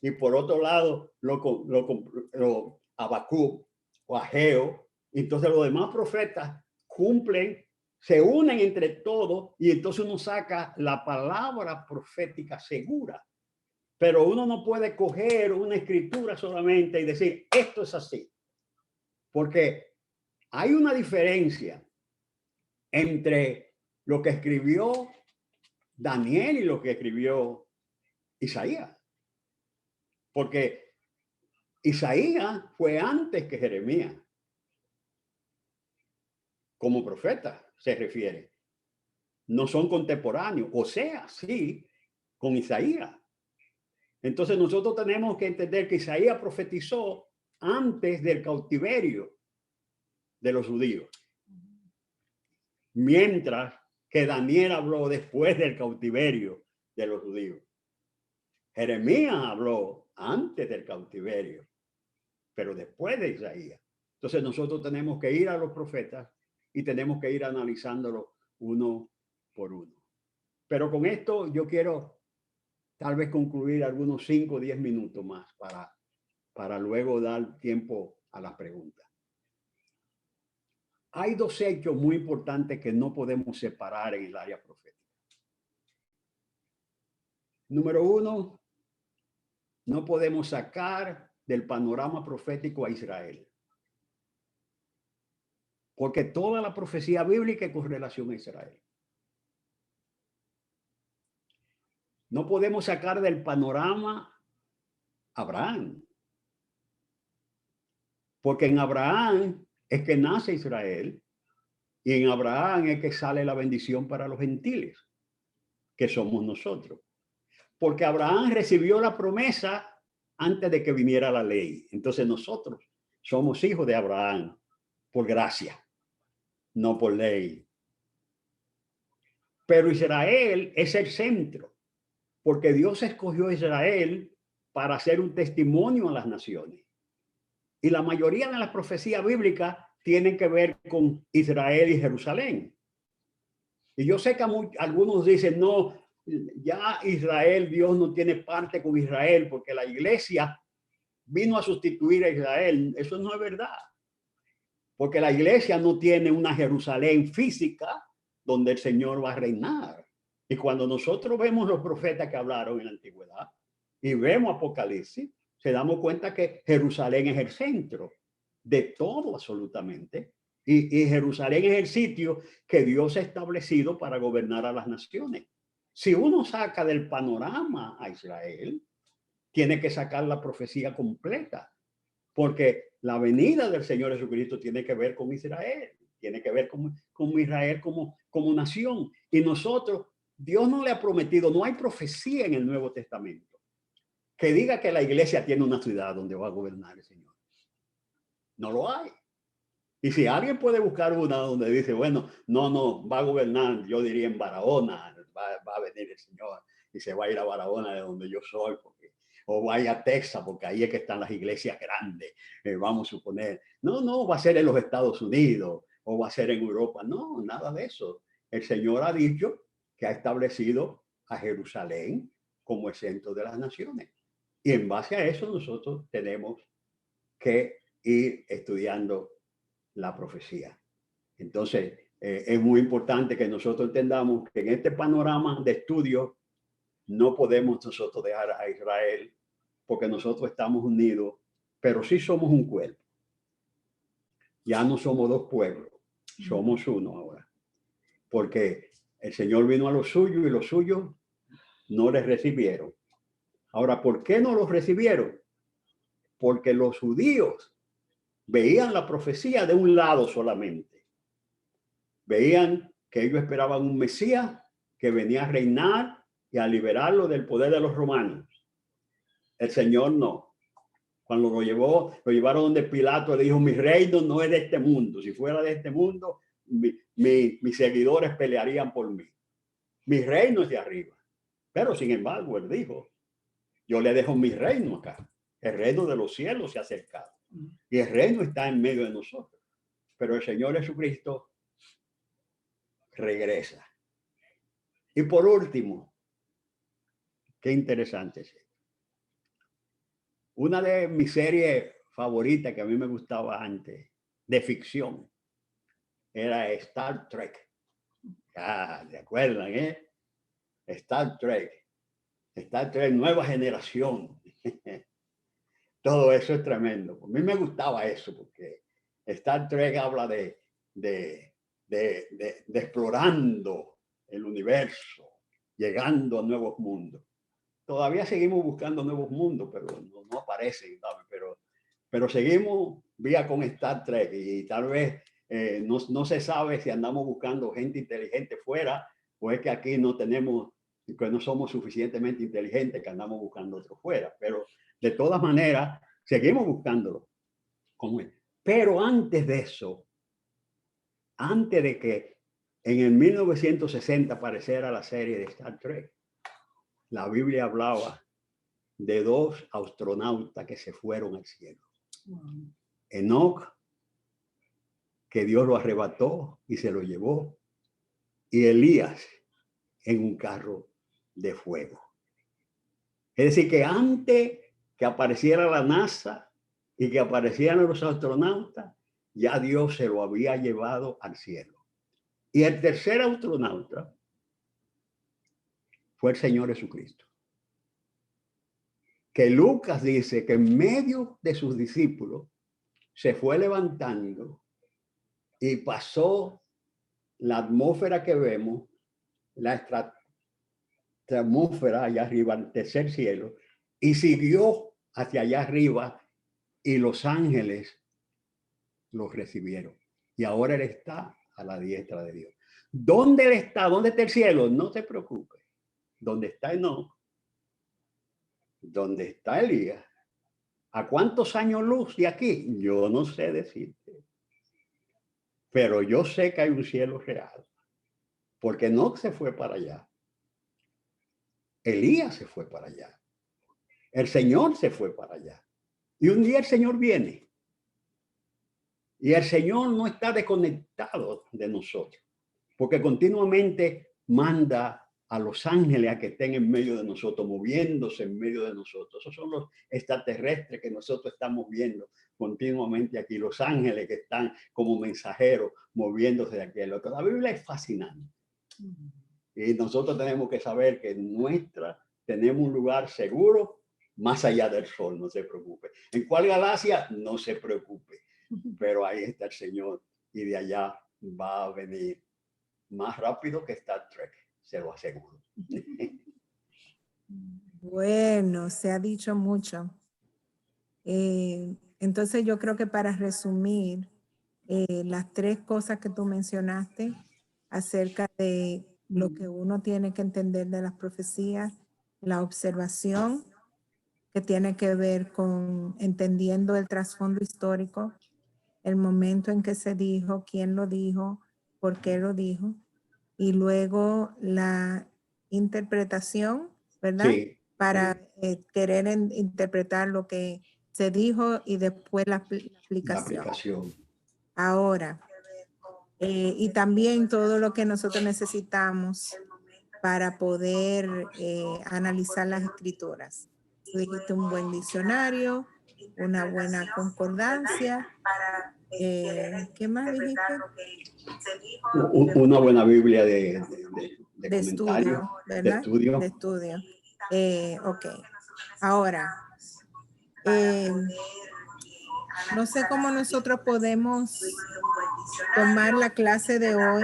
y por otro lado lo Habacuc o Ageo. Entonces los demás profetas cumplen, se unen entre todos y entonces uno saca la palabra profética segura. Pero uno no puede coger una escritura solamente y decir, esto es así. Porque hay una diferencia entre lo que escribió Daniel y lo que escribió Isaías. Porque Isaías fue antes que Jeremías. Como profeta se refiere. no son contemporáneos, o sea, sí, con Isaías. Entonces nosotros tenemos que entender que Isaías profetizó antes del cautiverio de los judíos, mientras que Daniel habló después del cautiverio de los judíos. Jeremías habló antes del cautiverio, pero después de Isaías. Entonces nosotros tenemos que ir a los profetas y tenemos que ir analizándolo uno por uno. Pero con esto yo quiero tal vez concluir algunos 5 o 10 minutos más para luego dar tiempo a las preguntas. Hay 2 hechos muy importantes que no podemos separar en el área profética. Número 1, no podemos sacar del panorama profético a Israel, porque toda la profecía bíblica es con relación a Israel. No podemos sacar del panorama a Abraham, porque en Abraham es que nace Israel y en Abraham es que sale la bendición para los gentiles, que somos nosotros. Porque Abraham recibió la promesa antes de que viniera la ley. Entonces nosotros somos hijos de Abraham por gracia, no por ley. Pero Israel es el centro, porque Dios escogió a Israel para ser un testimonio a las naciones. Y la mayoría de las profecías bíblicas tienen que ver con Israel y Jerusalén. Y yo sé que algunos dicen, no, ya Israel, Dios no tiene parte con Israel porque la iglesia vino a sustituir a Israel. Eso no es verdad. Porque la iglesia no tiene una Jerusalén física donde el Señor va a reinar. Y cuando nosotros vemos los profetas que hablaron en la antigüedad y vemos Apocalipsis, se damos cuenta que Jerusalén es el centro de todo absolutamente. Y Jerusalén es el sitio que Dios ha establecido para gobernar a las naciones. Si uno saca del panorama a Israel, tiene que sacar la profecía completa, porque la venida del Señor Jesucristo tiene que ver con Israel, tiene que ver con Israel como nación. Y nosotros, Dios no le ha prometido, no hay profecía en el Nuevo Testamento que diga que la iglesia tiene una ciudad donde va a gobernar el Señor. No lo hay. Y si alguien puede buscar una donde dice, bueno, no, va a gobernar, yo diría en Barahona, va a venir el Señor y se va a ir a Barahona, de donde yo soy, o vaya a Texas, porque ahí es que están las iglesias grandes, vamos a suponer. No, va a ser en los Estados Unidos o va a ser en Europa. No, nada de eso. El Señor ha dicho que ha establecido a Jerusalén como el centro de las naciones. Y en base a eso nosotros tenemos que ir estudiando la profecía. Entonces, es muy importante que nosotros entendamos que en este panorama de estudio no podemos nosotros dejar a Israel porque nosotros estamos unidos, pero sí somos un cuerpo. Ya no somos 2 pueblos, somos uno ahora. Porque el Señor vino a los suyos y los suyos no les recibieron. Ahora, ¿por qué no los recibieron? Porque los judíos veían la profecía de un lado solamente. Veían que ellos esperaban un Mesías que venía a reinar y a liberarlo del poder de los romanos. El Señor no. Cuando lo llevaron donde Pilato, le dijo, mi reino no es de este mundo. Si fuera de este mundo, mis seguidores pelearían por mí. Mi reino es de arriba. Pero sin embargo, él dijo, yo le dejo mi reino acá. El reino de los cielos se ha acercado. Y el reino está en medio de nosotros. Pero el Señor Jesucristo regresa. Y por último, qué interesante es esto. Una de mis series favoritas que a mí me gustaba antes, de ficción, era Star Trek. Ah, ¿se acuerdan, Star Trek, nueva generación. Todo eso es tremendo. A mí me gustaba eso porque Star Trek habla de explorando el universo, llegando a nuevos mundos. Todavía seguimos buscando nuevos mundos, pero no aparecen, ¿sabes? Pero seguimos vía con Star Trek y tal vez no se sabe si andamos buscando gente inteligente fuera o es que aquí no tenemos, que no somos suficientemente inteligentes que andamos buscando otro fuera, pero de todas maneras seguimos buscándolo como él. Pero antes de eso, antes de que en el 1960 apareciera la serie de Star Trek, la Biblia hablaba de dos astronautas que se fueron al cielo. Enoch, que Dios lo arrebató y se lo llevó, y Elías en un carro de fuego. Es decir, que antes que apareciera la NASA y que aparecieran los astronautas, ya Dios se lo había llevado al cielo. Y el tercer astronauta fue el Señor Jesucristo. Que Lucas dice que en medio de sus discípulos se fue levantando y pasó la atmósfera que vemos, la atmósfera allá arriba, el tercer cielo, y siguió hacia allá arriba y los ángeles los recibieron. Y ahora él está a la diestra de Dios. ¿Dónde él está? ¿Dónde está el cielo? No te preocupes. ¿Dónde está Enoch? ¿Dónde está Elías? ¿A cuántos años luz de aquí? Yo no sé decirte. Pero yo sé que hay un cielo real. Porque Enoch se fue para allá. Elías se fue para allá. El Señor se fue para allá. Y un día el Señor viene. Y el Señor no está desconectado de nosotros. Porque continuamente manda a los ángeles a que estén en medio de nosotros, moviéndose en medio de nosotros. Esos son los extraterrestres que nosotros estamos viendo continuamente aquí. Los ángeles que están como mensajeros moviéndose de aquí al otro. La Biblia es fascinante. Y nosotros tenemos que saber que tenemos un lugar seguro más allá del sol, no se preocupe. ¿En cuál galaxia? No se preocupe. Pero ahí está el Señor y de allá va a venir más rápido que Star Trek, se lo aseguro. Bueno, se ha dicho mucho. Entonces yo creo que para resumir, las tres cosas que tú mencionaste acerca de lo que uno tiene que entender de las profecías, la observación que tiene que ver con entendiendo el trasfondo histórico, el momento en que se dijo, quién lo dijo, por qué lo dijo, y luego la interpretación, ¿verdad? Sí, Para sí, querer interpretar lo que se dijo y después la la aplicación. aplicación. Ahora, y también todo lo que nosotros necesitamos para poder analizar las escrituras. Tú dijiste un buen diccionario, una buena concordancia. ¿Qué más dijiste? Una buena Biblia de Estudio, comentario, de ¿verdad? estudio. De estudio. Ok. Ahora, no sé cómo nosotros podemos tomar la clase de hoy.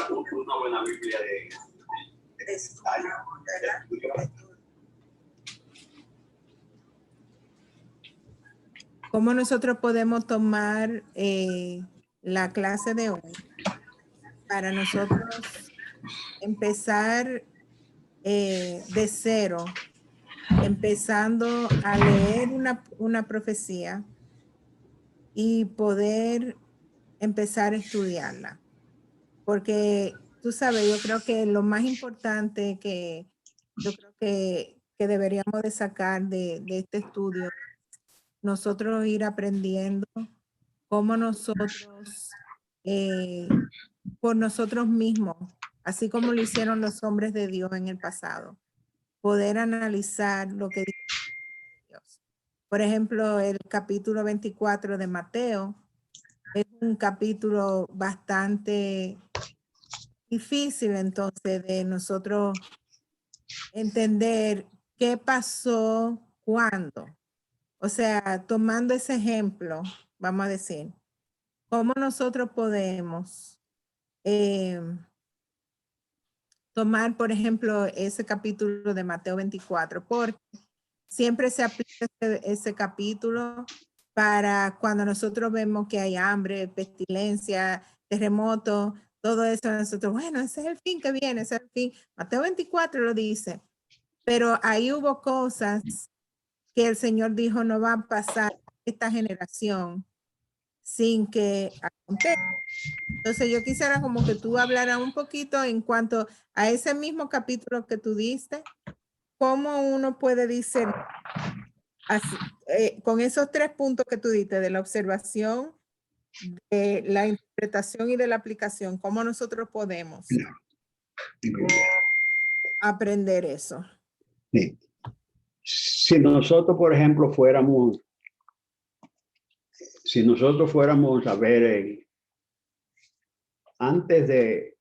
Una buena Biblia de comentario, de estudio. ¿Cómo nosotros podemos tomar la clase de hoy para nosotros empezar de cero, empezando a leer una profecía y poder empezar a estudiarla? Porque tú sabes, yo creo que lo más importante que yo creo que deberíamos de sacar de este estudio, nosotros ir aprendiendo cómo nosotros, por nosotros mismos, así como lo hicieron los hombres de Dios en el pasado, poder analizar lo que dice Dios. Por ejemplo, el capítulo 24 de Mateo es un capítulo bastante difícil entonces de nosotros entender qué pasó, cuándo. O sea, tomando ese ejemplo, vamos a decir, cómo nosotros podemos tomar, por ejemplo, ese capítulo de Mateo 24, porque siempre se aplica ese capítulo para cuando nosotros vemos que hay hambre, pestilencia, terremoto, todo eso, nosotros, bueno, ese es el fin que viene, ese es el fin. Mateo 24 lo dice, pero ahí hubo cosas que el Señor dijo no va a pasar esta generación sin que acontezca. Entonces yo quisiera como que tú hablaras un poquito en cuanto a ese mismo capítulo que tú diste, cómo uno puede discernir con esos 3 puntos que tú diste de la observación, de la interpretación y de la aplicación, cómo nosotros podemos aprender eso. Sí. Si nosotros, por ejemplo, fuéramos a ver antes del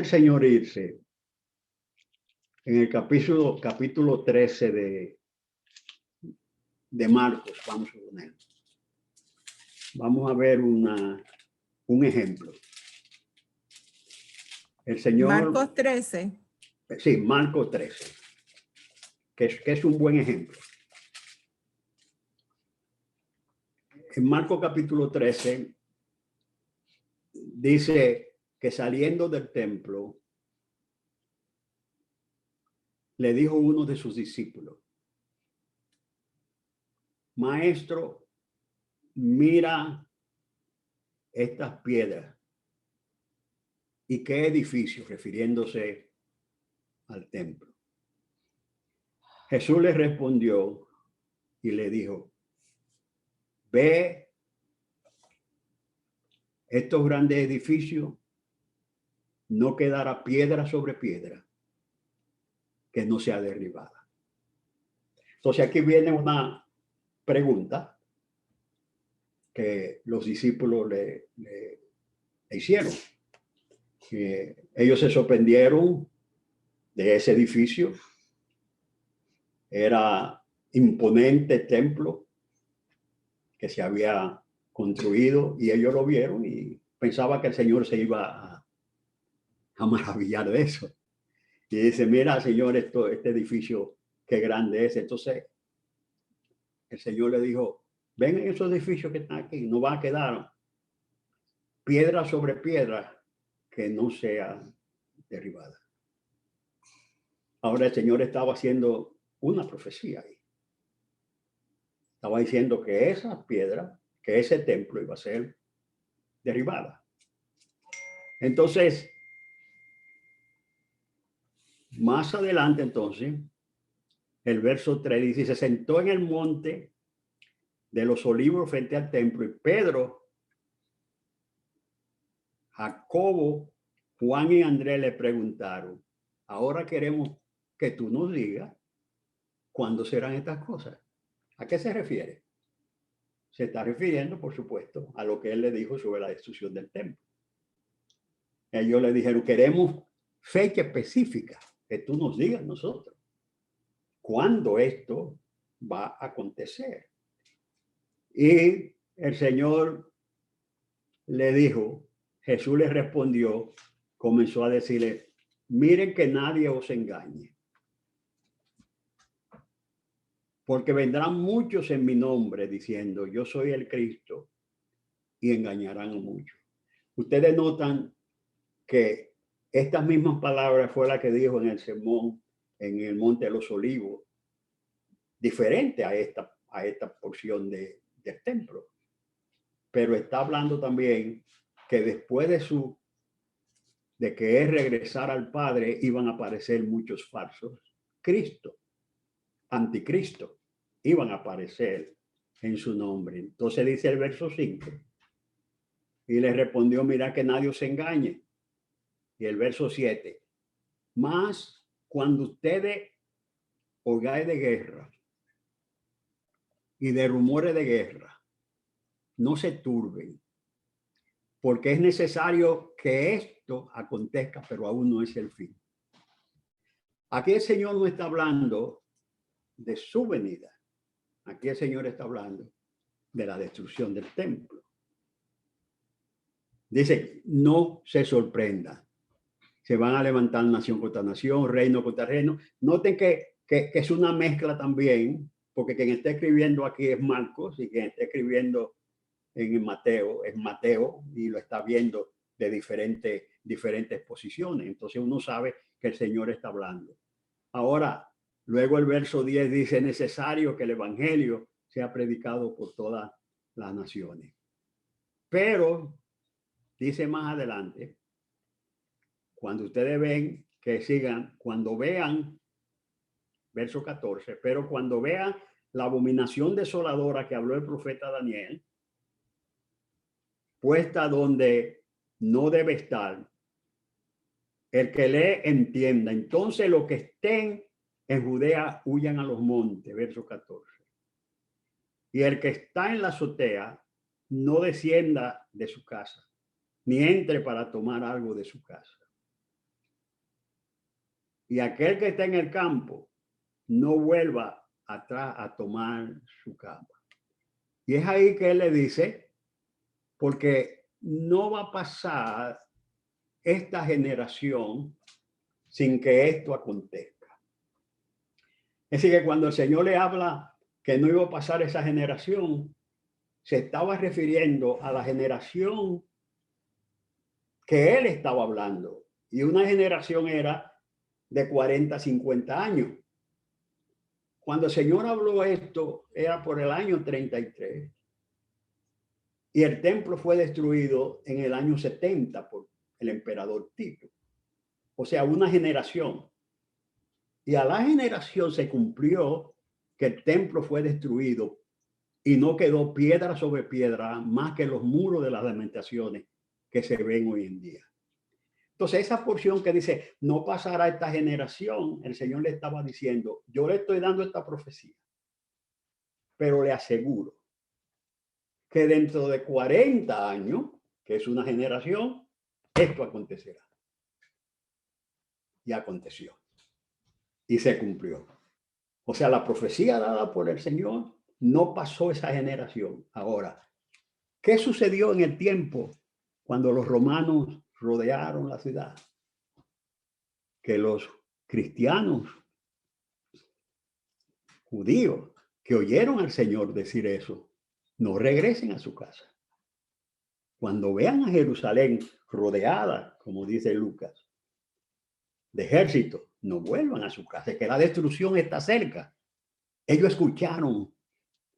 Señor irse, en el capítulo 13 de Marcos, vamos a poner. Vamos a ver un ejemplo. El Señor. Marcos 13. Sí, Marcos 13, que es un buen ejemplo. En Marcos capítulo 13 dice que saliendo del templo, le dijo uno de sus discípulos: Maestro, mira estas piedras. ¿Y qué edificio? Refiriéndose al templo. Jesús le respondió y le dijo: ve estos grandes edificios, no quedará piedra sobre piedra que no sea derribada. Entonces aquí viene una pregunta que los discípulos le hicieron. Ellos se sorprendieron de ese edificio. Era imponente templo que se había construido y ellos lo vieron y pensaba que el Señor se iba a maravillar de eso. Y dice: mira, Señor, este edificio, qué grande es. Entonces el Señor le dijo: ven esos edificios que están aquí, no va a quedar piedra sobre piedra que no sea derribada. Ahora el Señor estaba haciendo una profecía ahí. Estaba diciendo que esa piedra, que ese templo iba a ser derribada. Entonces, más adelante entonces, el verso 3 dice: se sentó en el monte de los olivos frente al templo y Pedro, Jacobo, Juan y Andrés le preguntaron: ahora queremos que tú nos digas cuándo serán estas cosas. ¿A qué se refiere? Se está refiriendo, por supuesto, a lo que él le dijo sobre la destrucción del templo. Ellos le dijeron: queremos fecha específica, que tú nos digas nosotros cuándo esto va a acontecer. Y el Señor le dijo, Jesús le respondió, comenzó a decirle: miren que nadie os engañe, porque vendrán muchos en mi nombre diciendo yo soy el Cristo, y engañarán a muchos. Ustedes notan que estas mismas palabras fue la que dijo en el sermón en el Monte de los Olivos, diferente a esta porción del templo. Pero está hablando también que después de que es regresar al Padre, iban a aparecer muchos falsos Cristo, anticristo, iban a aparecer en su nombre. Entonces dice el verso 5, y le respondió: mira que nadie os engañe. Y el verso 7, mas cuando ustedes oigáis de guerra y de rumores de guerra, no se turben, porque es necesario que esto acontezca, pero aún no es el fin. Aquí el Señor no está hablando de su venida. Aquí el Señor está hablando de la destrucción del templo. Dice: no se sorprenda. Se van a levantar nación contra nación, reino contra reino. Noten que que es una mezcla también, porque quien está escribiendo aquí es Marcos y quien está escribiendo en Mateo es Mateo y lo está viendo de diferentes posiciones. Entonces uno sabe que el Señor está hablando. Ahora, luego el verso 10 dice, es necesario que el evangelio sea predicado por todas las naciones. Pero, dice más adelante, cuando ustedes ven que sigan, cuando vean, verso 14, pero cuando vean la abominación desoladora que habló el profeta Daniel, puesta donde no debe estar, el que lee entienda. Entonces los que estén en Judea huyan a los montes, verso 14. Y el que está en la azotea no descienda de su casa, ni entre para tomar algo de su casa. Y aquel que está en el campo no vuelva atrás a tomar su cama. Y es ahí que él le dice, porque no va a pasar esta generación sin que esto acontezca. Es decir, que cuando el Señor le habla que no iba a pasar esa generación, se estaba refiriendo a la generación que él estaba hablando. Y una generación era de 40, 50 años. Cuando el Señor habló esto, era por el año 33. Y el templo fue destruido en el año 70 por el emperador Tito. O sea, una generación. Y a la generación se cumplió que el templo fue destruido y no quedó piedra sobre piedra más que los muros de las lamentaciones que se ven hoy en día. Entonces, esa porción que dice, no pasará esta generación, el Señor le estaba diciendo, yo le estoy dando esta profecía, pero le aseguro que dentro de 40 años, que es una generación, esto acontecerá. Y aconteció. Y se cumplió. O sea, la profecía dada por el Señor no pasó esa generación. Ahora, ¿qué sucedió en el tiempo cuando los romanos rodearon la ciudad? Que los cristianos judíos que oyeron al Señor decir eso, no regresen a su casa. Cuando vean a Jerusalén rodeada, como dice Lucas, de ejército, no vuelvan a su casa, que la destrucción está cerca. Ellos escucharon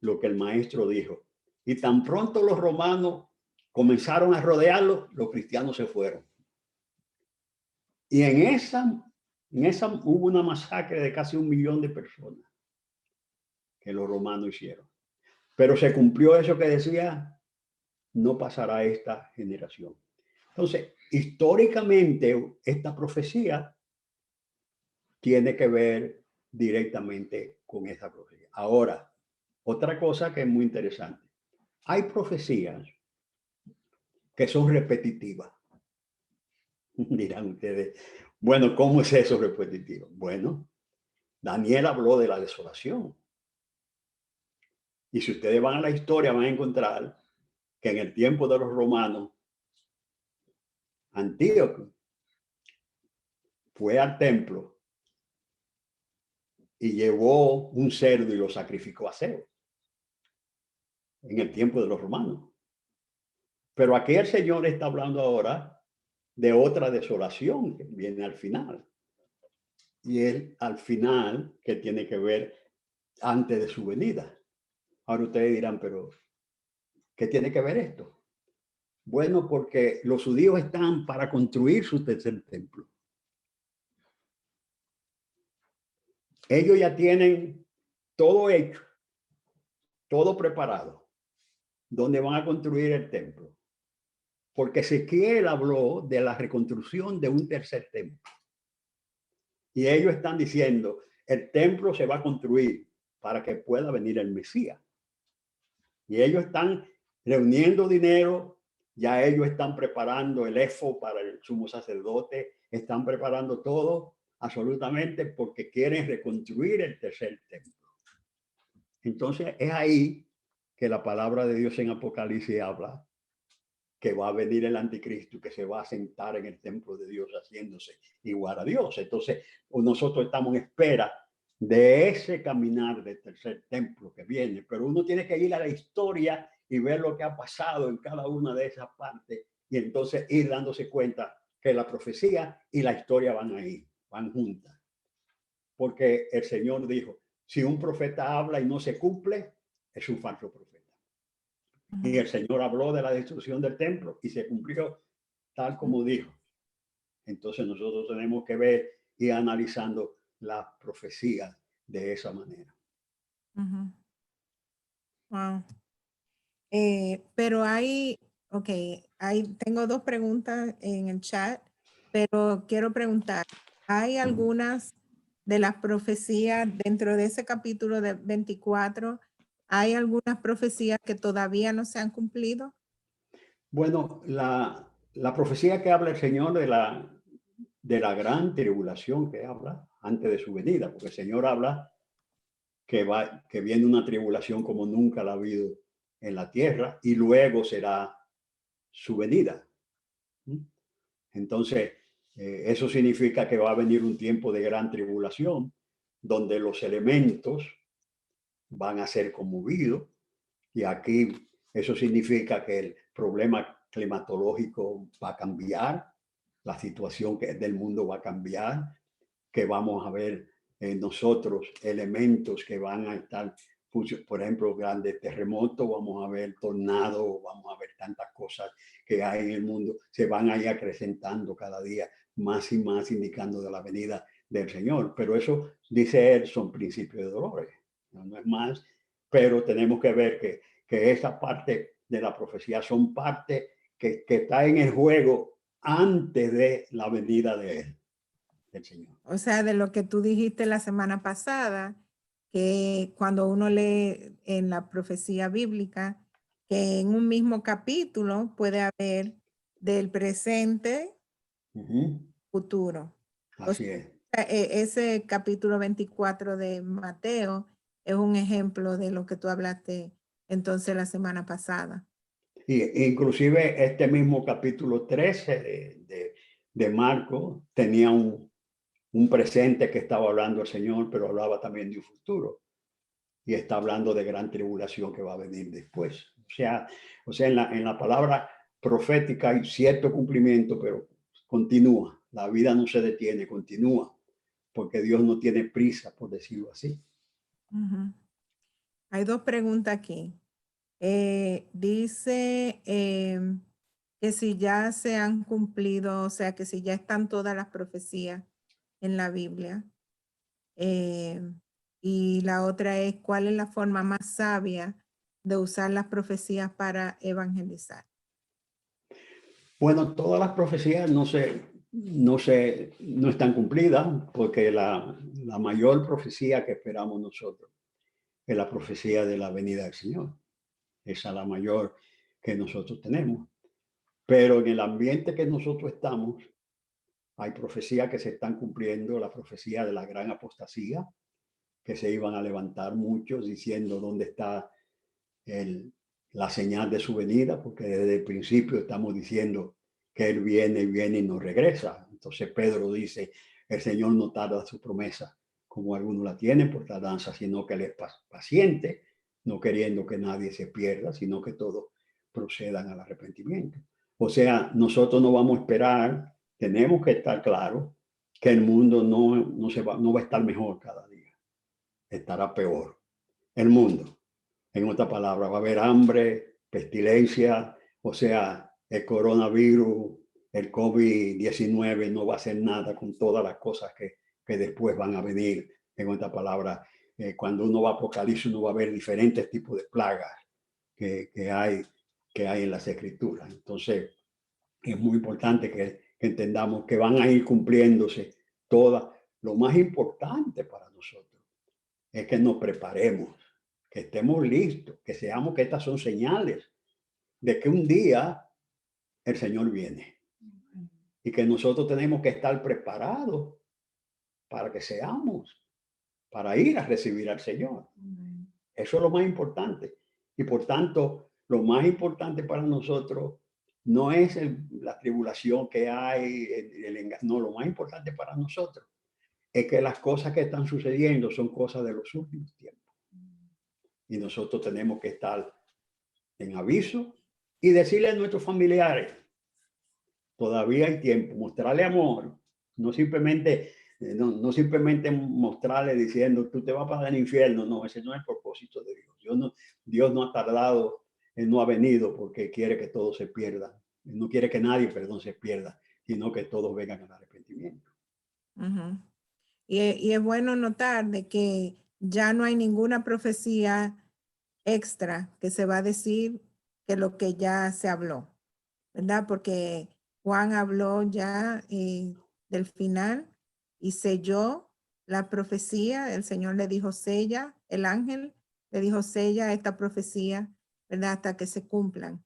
lo que el maestro dijo. Y tan pronto los romanos comenzaron a rodearlo, los cristianos se fueron. Y en esa hubo una masacre de casi 1 millón de personas que los romanos hicieron. Pero se cumplió eso que decía, no pasará esta generación. Entonces, históricamente, esta profecía tiene que ver directamente con esta profecía. Ahora, otra cosa que es muy interesante. Hay profecías que son repetitivas. Dirán ustedes, bueno, ¿cómo es eso repetitivo? Bueno, Daniel habló de la desolación. Y si ustedes van a la historia, van a encontrar que en el tiempo de los romanos, Antíoco fue al templo y llevó un cerdo y lo sacrificó a Zeus. En el tiempo de los romanos. Pero aquí el Señor está hablando ahora de otra desolación que viene al final. Y él al final que tiene que ver antes de su venida. Ahora ustedes dirán, pero ¿qué tiene que ver esto? Bueno, porque los judíos están para construir su tercer templo. Ellos ya tienen todo hecho, todo preparado, donde van a construir el templo. Porque Ezequiel habló de la reconstrucción de un tercer templo. Y ellos están diciendo, el templo se va a construir para que pueda venir el Mesías. Y ellos están reuniendo dinero, ya ellos están preparando el efod para el sumo sacerdote, están preparando todo absolutamente porque quieren reconstruir el tercer templo. Entonces es ahí que la palabra de Dios en Apocalipsis habla que va a venir el anticristo, que se va a sentar en el templo de Dios haciéndose igual a Dios. Entonces nosotros estamos en espera de ese caminar del tercer templo que viene, pero uno tiene que ir a la historia y ver lo que ha pasado en cada una de esas partes y entonces ir dándose cuenta que la profecía y la historia van ahí, van juntas. Porque el Señor dijo, si un profeta habla y no se cumple, es un falso profeta. Y el Señor habló de la destrucción del templo y se cumplió tal como dijo. Entonces nosotros tenemos que ver y analizando la profecía de esa manera. Wow. Pero tengo dos preguntas en el chat, pero quiero preguntar, ¿hay algunas de las profecías dentro de ese capítulo de 24, hay algunas profecías que todavía no se han cumplido? Bueno, la profecía que habla el Señor de la gran tribulación que habla antes de su venida, porque el Señor habla que viene una tribulación como nunca la ha habido en la tierra y luego será su venida. Entonces, eso significa que va a venir un tiempo de gran tribulación donde los elementos van a ser conmovidos y aquí eso significa que el problema climatológico va a cambiar, la situación del mundo va a cambiar, que vamos a ver en nosotros elementos que van a estar, por ejemplo, grandes terremotos, vamos a ver tornados, vamos a ver tantas cosas que hay en el mundo, se van a ir acrecentando cada día más y más, indicando de la venida del Señor. Pero eso, dice él, son principios de dolores, no es más, pero tenemos que ver que esa parte de la profecía son parte que está en el juego antes de la venida de él, del Señor. O sea, de lo que tú dijiste la semana pasada, que cuando uno lee en la profecía bíblica, que en un mismo capítulo puede haber del presente, futuro. O Así es. sea, ese capítulo 24 de Mateo es un ejemplo de lo que tú hablaste entonces la semana pasada. Y inclusive este mismo capítulo 13 de Marco tenía un presente que estaba hablando el Señor, pero hablaba también de un futuro. Y está hablando de gran tribulación que va a venir después. O sea en la palabra profética hay cierto cumplimiento, pero continúa. La vida no se detiene, continúa, porque Dios no tiene prisa, por decirlo así. Hay dos preguntas aquí. Dice que si ya se han cumplido, o sea, que si ya están todas las profecías en la Biblia. Y la otra es, ¿cuál es la forma más sabia de usar las profecías para evangelizar? Bueno, todas las profecías no están cumplidas porque la mayor profecía que esperamos nosotros es la profecía de la venida del Señor. Esa es la mayor que nosotros tenemos. Pero en el ambiente que nosotros estamos, hay profecías que se están cumpliendo, la profecía de la gran apostasía, que se iban a levantar muchos diciendo dónde está la señal de su venida, porque desde el principio estamos diciendo que Él viene y no regresa. Entonces Pedro dice, el Señor no tarda su promesa, como algunos la tienen por tardanza, sino que Él es paciente, no queriendo que nadie se pierda, sino que todos procedan al arrepentimiento. O sea, nosotros no vamos a esperar, tenemos que estar claros que el mundo no va a estar mejor cada día, estará peor. El mundo. En otra palabra, va a haber hambre, pestilencia, o sea, el coronavirus, el COVID-19 no va a hacer nada con todas las cosas que después van a venir. En otra palabra, cuando uno va a Apocalipsis, uno va a ver diferentes tipos de plagas que hay en las escrituras. Entonces, es muy importante que entendamos que van a ir cumpliéndose todas. Lo más importante para nosotros es que nos preparemos, que estemos listos, que seamos que estas son señales de que un día el Señor viene y que nosotros tenemos que estar preparados para que seamos, para ir a recibir al Señor. Eso es lo más importante. Y por tanto, lo más importante para nosotros no es la tribulación que hay, no, lo más importante para nosotros es que las cosas que están sucediendo son cosas de los últimos tiempos. Y nosotros tenemos que estar en aviso y decirle a nuestros familiares, todavía hay tiempo, mostrarle amor, no simplemente, no simplemente mostrarle diciendo, tú te vas para el infierno. No, ese no es el propósito de Dios. Dios no ha tardado, Él no ha venido porque quiere que todos se pierdan. Él no quiere que nadie, perdón, se pierda, sino que todos vengan al arrepentimiento. Ujú. Y es bueno notar de que ya no hay ninguna profecía extra que se va a decir que lo que ya se habló, ¿verdad? Porque Juan habló ya del final y selló la profecía. El Señor le dijo, sella, el ángel le dijo, sella esta profecía, ¿verdad? Hasta que se cumplan.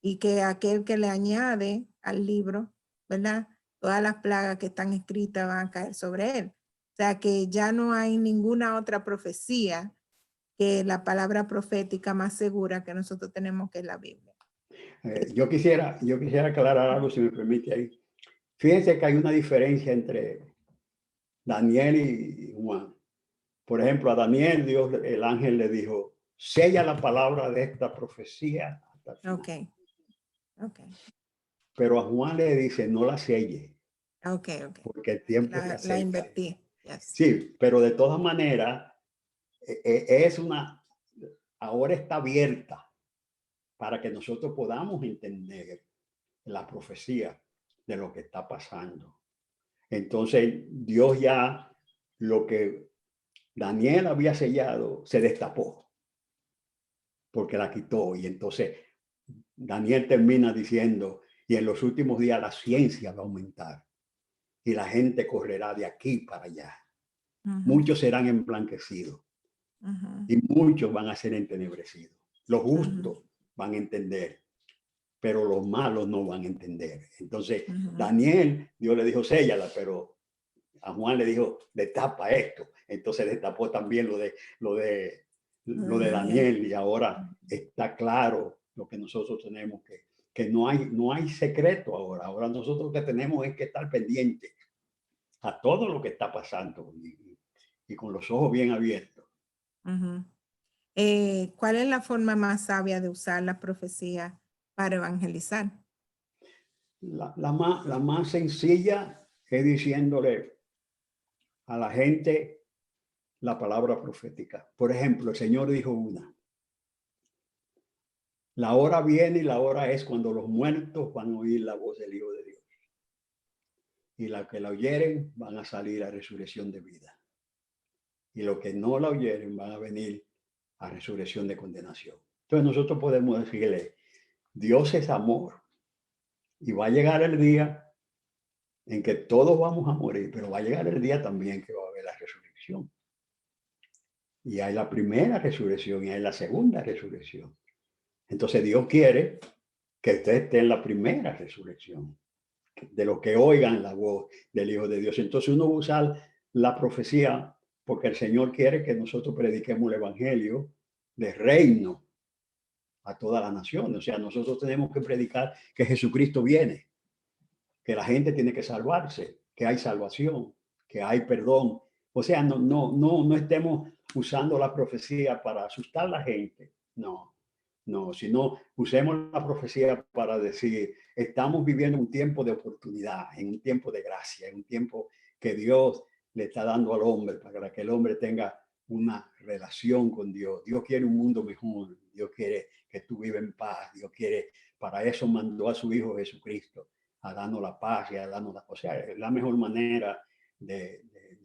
Y que aquel que le añade al libro, ¿verdad? Todas las plagas que están escritas van a caer sobre él. O sea que ya no hay ninguna otra profecía que la palabra profética más segura que nosotros tenemos, que es la Biblia. Yo quisiera aclarar algo, si me permite ahí. Fíjense que hay una diferencia entre Daniel y Juan. Por ejemplo, a Daniel, Dios, el ángel le dijo, sella la palabra de esta profecía hasta el final. Ok, ok, Pero a Juan le dice, no la selle, ok. porque el tiempo se La acerca. invertí. Yes. Sí, pero de todas maneras, ahora está abierta para que nosotros podamos entender la profecía de lo que está pasando. Entonces, Dios ya, lo que Daniel había sellado, se destapó, porque la quitó. Y entonces Daniel termina diciendo, y en los últimos días la ciencia va a aumentar y la gente correrá de aquí para allá. Muchos serán emblanquecidos y muchos van a ser entenebrecidos. Los justos van a entender, pero los malos no van a entender. Entonces, Daniel, Dios le dijo, séllala, pero a Juan le dijo, destapa esto. Entonces destapó también lo de Daniel, y ahora está claro lo que nosotros tenemos que no hay secreto ahora. Ahora nosotros lo que tenemos es que estar pendientes a todo lo que está pasando y con los ojos bien abiertos. ¿Cuál es la forma más sabia de usar la profecía para evangelizar? La más sencilla es diciéndole a la gente la palabra profética. Por ejemplo, el Señor dijo una: la hora viene y la hora es cuando los muertos van a oír la voz del Hijo de Dios. Y los que la oyeren van a salir a resurrección de vida. Y los que no la oyeren van a venir a resurrección de condenación. Entonces nosotros podemos decirle, Dios es amor. Y va a llegar el día en que todos vamos a morir, pero va a llegar el día también que va a haber la resurrección. Y hay la primera resurrección y hay la segunda resurrección. Entonces Dios quiere que usted esté en la primera resurrección, de los que oigan la voz del Hijo de Dios. Entonces uno va a usar la profecía porque el Señor quiere que nosotros prediquemos el evangelio de reino a toda la nación. O sea, nosotros tenemos que predicar que Jesucristo viene, que la gente tiene que salvarse, que hay salvación, que hay perdón. O sea, no estemos usando la profecía para asustar a la gente. No, sino usemos la profecía para decir, estamos viviendo un tiempo de oportunidad, en un tiempo de gracia, en un tiempo que Dios le está dando al hombre para que el hombre tenga una relación con Dios. Dios quiere un mundo mejor. Dios quiere que tú vivas en paz. Dios quiere, para eso mandó a su Hijo Jesucristo, a darnos la paz y a darnos o sea, es la mejor manera de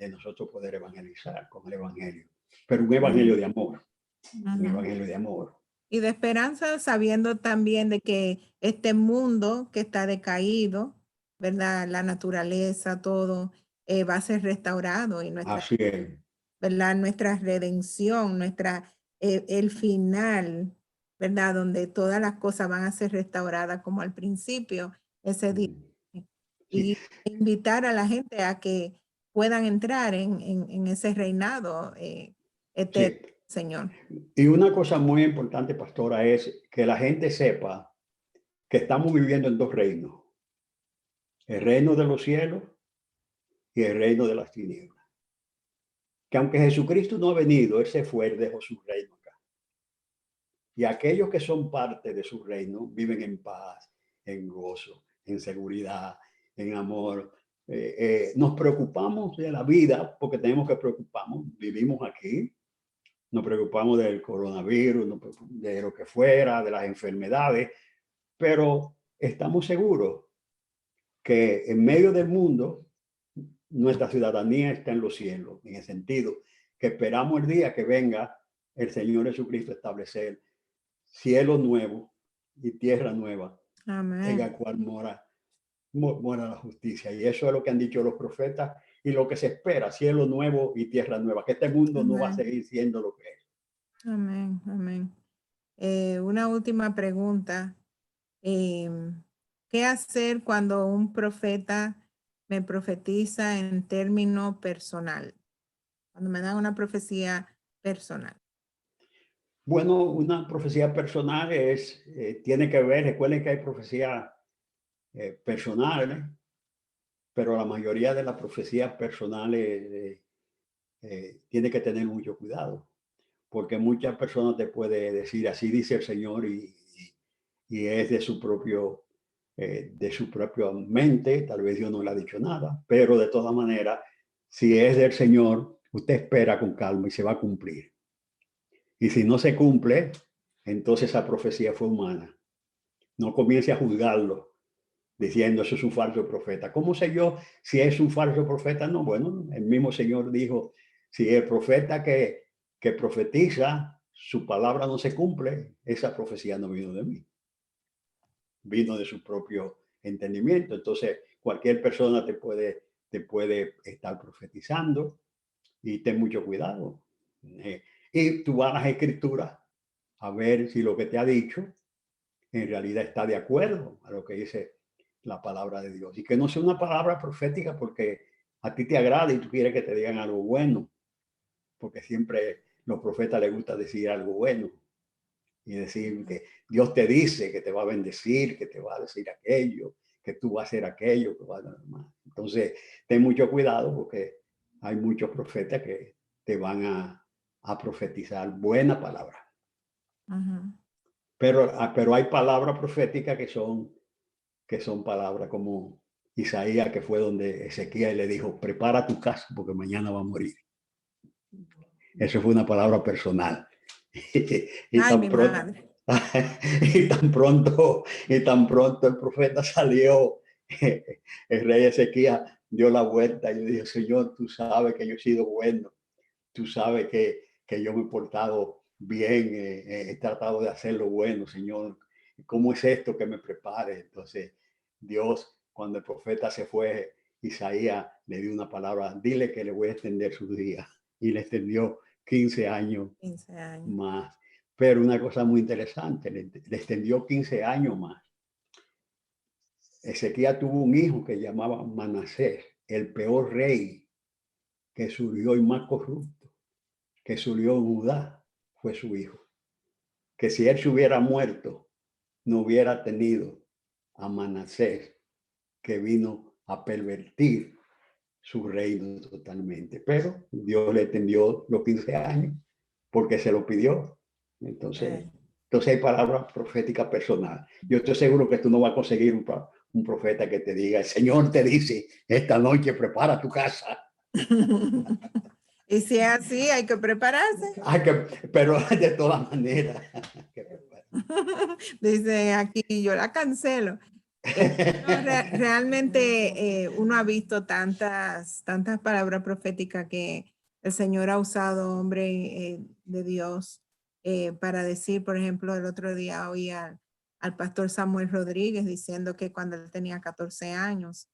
nosotros poder evangelizar con el evangelio. Pero un evangelio de amor. Un evangelio de amor. Y de esperanza, sabiendo también de que este mundo que está decaído, ¿verdad? La naturaleza, todo va a ser restaurado y nuestra, Así es. ¿verdad? Nuestra redención, el final, ¿verdad? Donde todas las cosas van a ser restauradas como al principio, ese día. Y invitar a la gente a que puedan entrar en ese reinado eterno, Sí. Señor. Y una cosa muy importante, pastora, es que la gente sepa que estamos viviendo en dos reinos: el reino de los cielos y el reino de las tinieblas. que aunque Jesucristo no ha venido, Él se fue, Él dejó su reino acá. Y aquellos que son parte de su reino viven en paz, en gozo, en seguridad, en amor. Nos preocupamos de la vida porque tenemos que preocuparnos. Vivimos aquí, nos preocupamos del coronavirus, de lo que fuera, de las enfermedades, pero estamos seguros que en medio del mundo nuestra ciudadanía está en los cielos, en el sentido que esperamos el día que venga el Señor Jesucristo a establecer cielo nuevo y tierra nueva, en la cual mora la justicia. Y eso es lo que han dicho los profetas y lo que se espera, cielo nuevo y tierra nueva, que este mundo no va a seguir siendo lo que es. Amén, amén. Una última pregunta. ¿Qué hacer cuando un profeta me profetiza en término personal? Cuando me dan una profecía personal. Bueno, una profecía personal tiene que ver, recuerden que hay profecías personales, pero la mayoría de las profecías personales tiene que tener mucho cuidado, porque muchas personas te pueden decir, así dice el Señor, y es de su propia mente, tal vez Dios no le ha dicho nada, pero de todas maneras, si es del Señor, usted espera con calma y se va a cumplir. Y si no se cumple, entonces esa profecía fue humana. No comience a juzgarlo diciendo eso es un falso profeta. ¿Cómo sé yo si es un falso profeta? No, bueno, el mismo Señor dijo, si el profeta que profetiza, su palabra no se cumple, esa profecía no vino de mí, vino de su propio entendimiento. Entonces, cualquier persona te puede estar profetizando y ten mucho cuidado. Y tú vas a las escrituras a ver si lo que te ha dicho en realidad está de acuerdo a lo que dice la palabra de Dios. Y que no sea una palabra profética porque a ti te agrada y tú quieres que te digan algo bueno, porque siempre los profetas les gusta decir algo bueno y decir que Dios te dice que te va a bendecir, que te va a decir aquello, que tú vas a hacer aquello, que va a dar más. Entonces, ten mucho cuidado porque hay muchos profetas que te van a profetizar buena palabra. Pero hay palabras proféticas que son palabras como Isaías, que fue donde Ezequiel le dijo, prepara tu casa porque mañana va a morir. Eso fue una palabra personal. Y Ay, mi madre. y tan pronto el profeta salió, el rey Ezequiel dio la vuelta y le dijo, Señor, tú sabes que yo he sido bueno, tú sabes que yo me he portado bien, he tratado de hacer lo bueno, Señor. ¿Cómo es esto que me prepare? Entonces, Dios, cuando el profeta se fue, Isaías le dio una palabra, dile que le voy a extender sus días. Y le extendió 15 años, 15 años. más. Pero una cosa muy interesante, le extendió 15 años más. Ezequiel tuvo un hijo que llamaba Manasés, el peor rey que surgió y más corrupto que surgió en Judá, fue su hijo. Que si él se hubiera muerto, no hubiera tenido a Manasés, que vino a pervertir su reino totalmente. Pero Dios le extendió los 15 años porque se lo pidió. Entonces hay palabras proféticas personales. Yo estoy seguro que tú no vas a conseguir un profeta que te diga, el Señor te dice, esta noche prepara tu casa. Y si es así, hay que prepararse. Pero de todas maneras. Dice aquí, yo la cancelo. No, realmente uno ha visto tantas palabras proféticas que el Señor ha usado, hombre de Dios, para decir, por ejemplo, el otro día oí al pastor Samuel Rodríguez diciendo que cuando él tenía 14 años,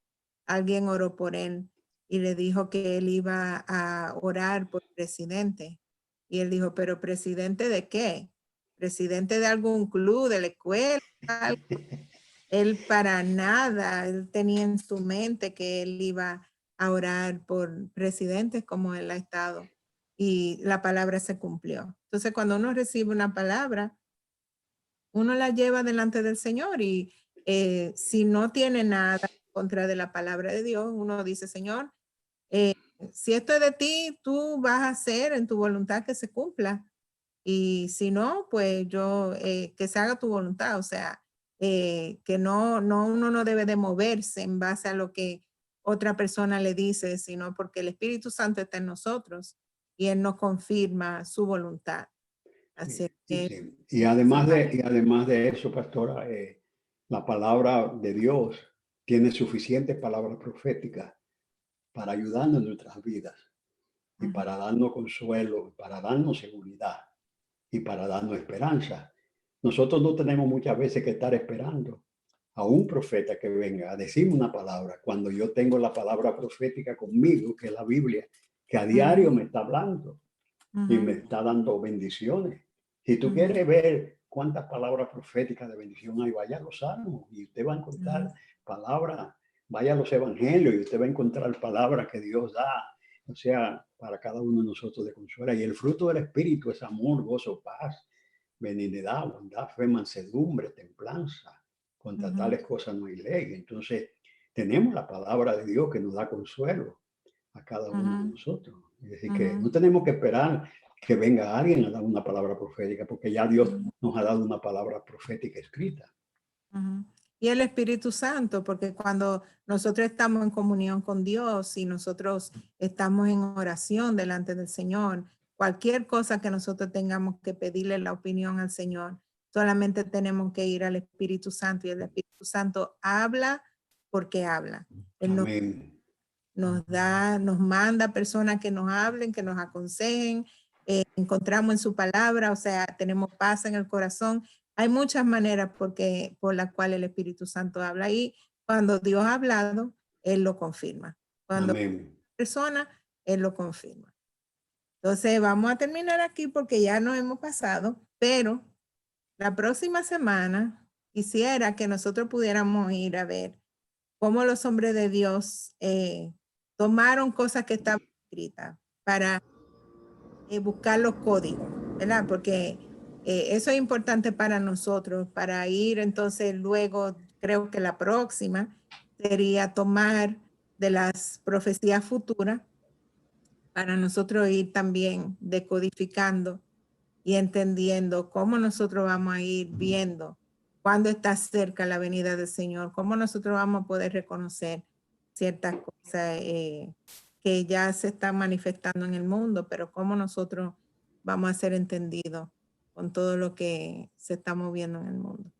alguien oró por él y le dijo que él iba a orar por presidente. Y él dijo, ¿pero presidente de qué? ¿Presidente de algún club, de la escuela? Él para nada, él tenía en su mente que él iba a orar por presidentes como él ha estado y la palabra se cumplió. Entonces, cuando uno recibe una palabra, uno la lleva delante del Señor y si no tiene nada contra de la palabra de Dios, uno dice, Señor, si esto es de ti, tú vas a hacer en tu voluntad que se cumpla. Y si no, pues yo, que se haga tu voluntad. O sea, que uno no debe de moverse en base a lo que otra persona le dice, sino porque el Espíritu Santo está en nosotros y Él nos confirma su voluntad. Así que Sí. Y además de eso, pastora, la palabra de Dios tiene suficientes palabras proféticas para ayudarnos en nuestras vidas y ujú, para darnos consuelo, para darnos seguridad y para darnos esperanza. Nosotros no tenemos muchas veces que estar esperando a un profeta que venga a decirme una palabra cuando yo tengo la palabra profética conmigo, que es la Biblia, que a diario ujú, me está hablando y me ujú, está dando bendiciones. Si tú ujú, quieres ver cuántas palabras proféticas de bendición hay, vaya a los salmos y usted va a encontrar ujú, palabras, vaya a los evangelios y usted va a encontrar palabras que Dios da, o sea, para cada uno de nosotros de consuelo. Y el fruto del Espíritu es amor, gozo, paz, benignidad, bondad, fe, mansedumbre, templanza. Contra ujú, tales cosas no hay ley. Entonces, tenemos la palabra de Dios que nos da consuelo a cada uno de ujú, nosotros. Es decir, que ujú, no tenemos que esperar que venga alguien a dar una palabra profética, porque ya Dios ujú. nos ha dado una palabra profética escrita. Ujú. Y el Espíritu Santo, porque cuando nosotros estamos en comunión con Dios y nosotros estamos en oración delante del Señor, cualquier cosa que nosotros tengamos que pedirle la opinión al Señor, solamente tenemos que ir al Espíritu Santo y el Espíritu Santo habla porque habla. Él Amén. nos manda personas que nos hablen, que nos aconsejen, encontramos en su palabra, o sea, tenemos paz en el corazón. Hay muchas maneras por las cuales el Espíritu Santo habla y cuando Dios ha hablado, Él lo confirma. Cuando Amén. persona, Él lo confirma. Entonces, vamos a terminar aquí porque ya nos hemos pasado, pero la próxima semana quisiera que nosotros pudiéramos ir a ver cómo los hombres de Dios tomaron cosas que estaban escritas para buscar los códigos, ¿verdad? Porque eso es importante para nosotros, para ir entonces luego, creo que la próxima sería tomar de las profecías futuras para nosotros ir también decodificando y entendiendo cómo nosotros vamos a ir viendo cuándo está cerca la venida del Señor, cómo nosotros vamos a poder reconocer ciertas cosas que ya se están manifestando en el mundo, pero cómo nosotros vamos a ser entendidos con todo lo que se está moviendo en el mundo.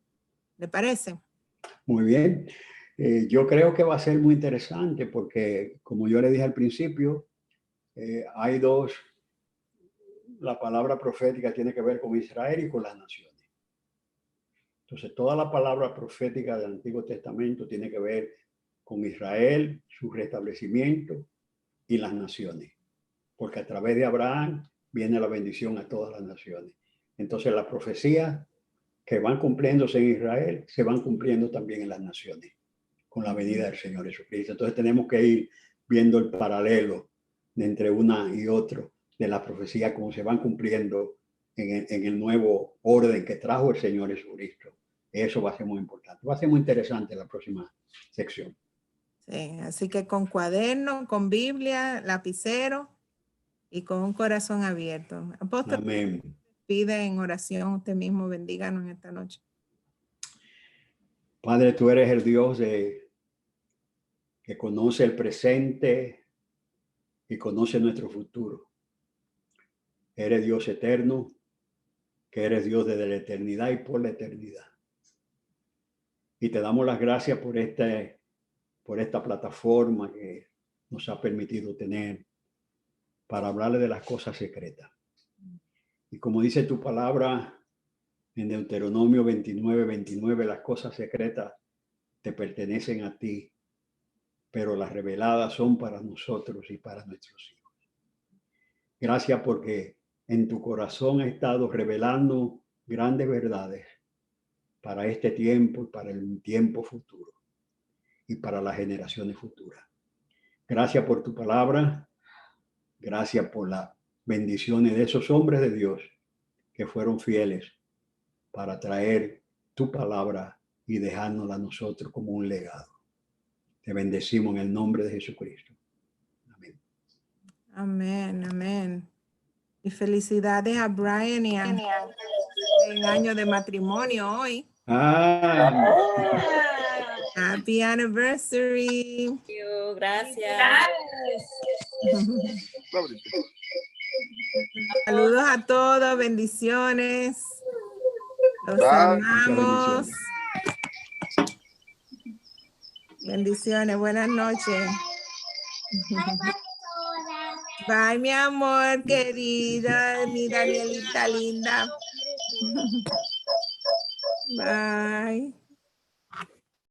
¿Le parece? Muy bien. Yo creo que va a ser muy interesante porque, como yo le dije al principio, hay dos, la palabra profética tiene que ver con Israel y con las naciones. Entonces, toda la palabra profética del Antiguo Testamento tiene que ver con Israel, su restablecimiento y las naciones, porque a través de Abraham viene la bendición a todas las naciones. Entonces, las profecías que van cumpliéndose en Israel se van cumpliendo también en las naciones con la venida del Señor Jesucristo. Entonces, tenemos que ir viendo el paralelo entre una y otra de las profecías, como se van cumpliendo en el nuevo orden que trajo el Señor Jesucristo. Eso va a ser muy importante. Va a ser muy interesante la próxima sección. Sí, así que con cuaderno, con Biblia, lapicero y con un corazón abierto. Apóstol, Amén. pide en oración, usted mismo bendíganos en esta noche. Padre, tú eres el Dios que conoce el presente y conoce nuestro futuro. Eres Dios eterno, que eres Dios desde la eternidad y por la eternidad. Y te damos las gracias por esta plataforma que nos ha permitido tener para hablarle de las cosas secretas. Y como dice tu palabra en Deuteronomio 29:29, las cosas secretas te pertenecen a ti, pero las reveladas son para nosotros y para nuestros hijos. Gracias porque en tu corazón ha estado revelando grandes verdades para este tiempo y para el tiempo futuro y para las generaciones futuras. Gracias por tu palabra. Gracias por las bendiciones de esos hombres de Dios que fueron fieles para traer tu palabra y dejárnosla a nosotros como un legado. Te bendecimos en el nombre de Jesucristo. Amén. Amén, amén. Y felicidades a Brian y a en año de matrimonio hoy. Ah, Happy anniversary. Thank you, gracias. Saludos a todos, bendiciones. Los Bye. amamos. Bendiciones, buenas noches. Bye, mi amor, querida, mi Danielita linda. Bye.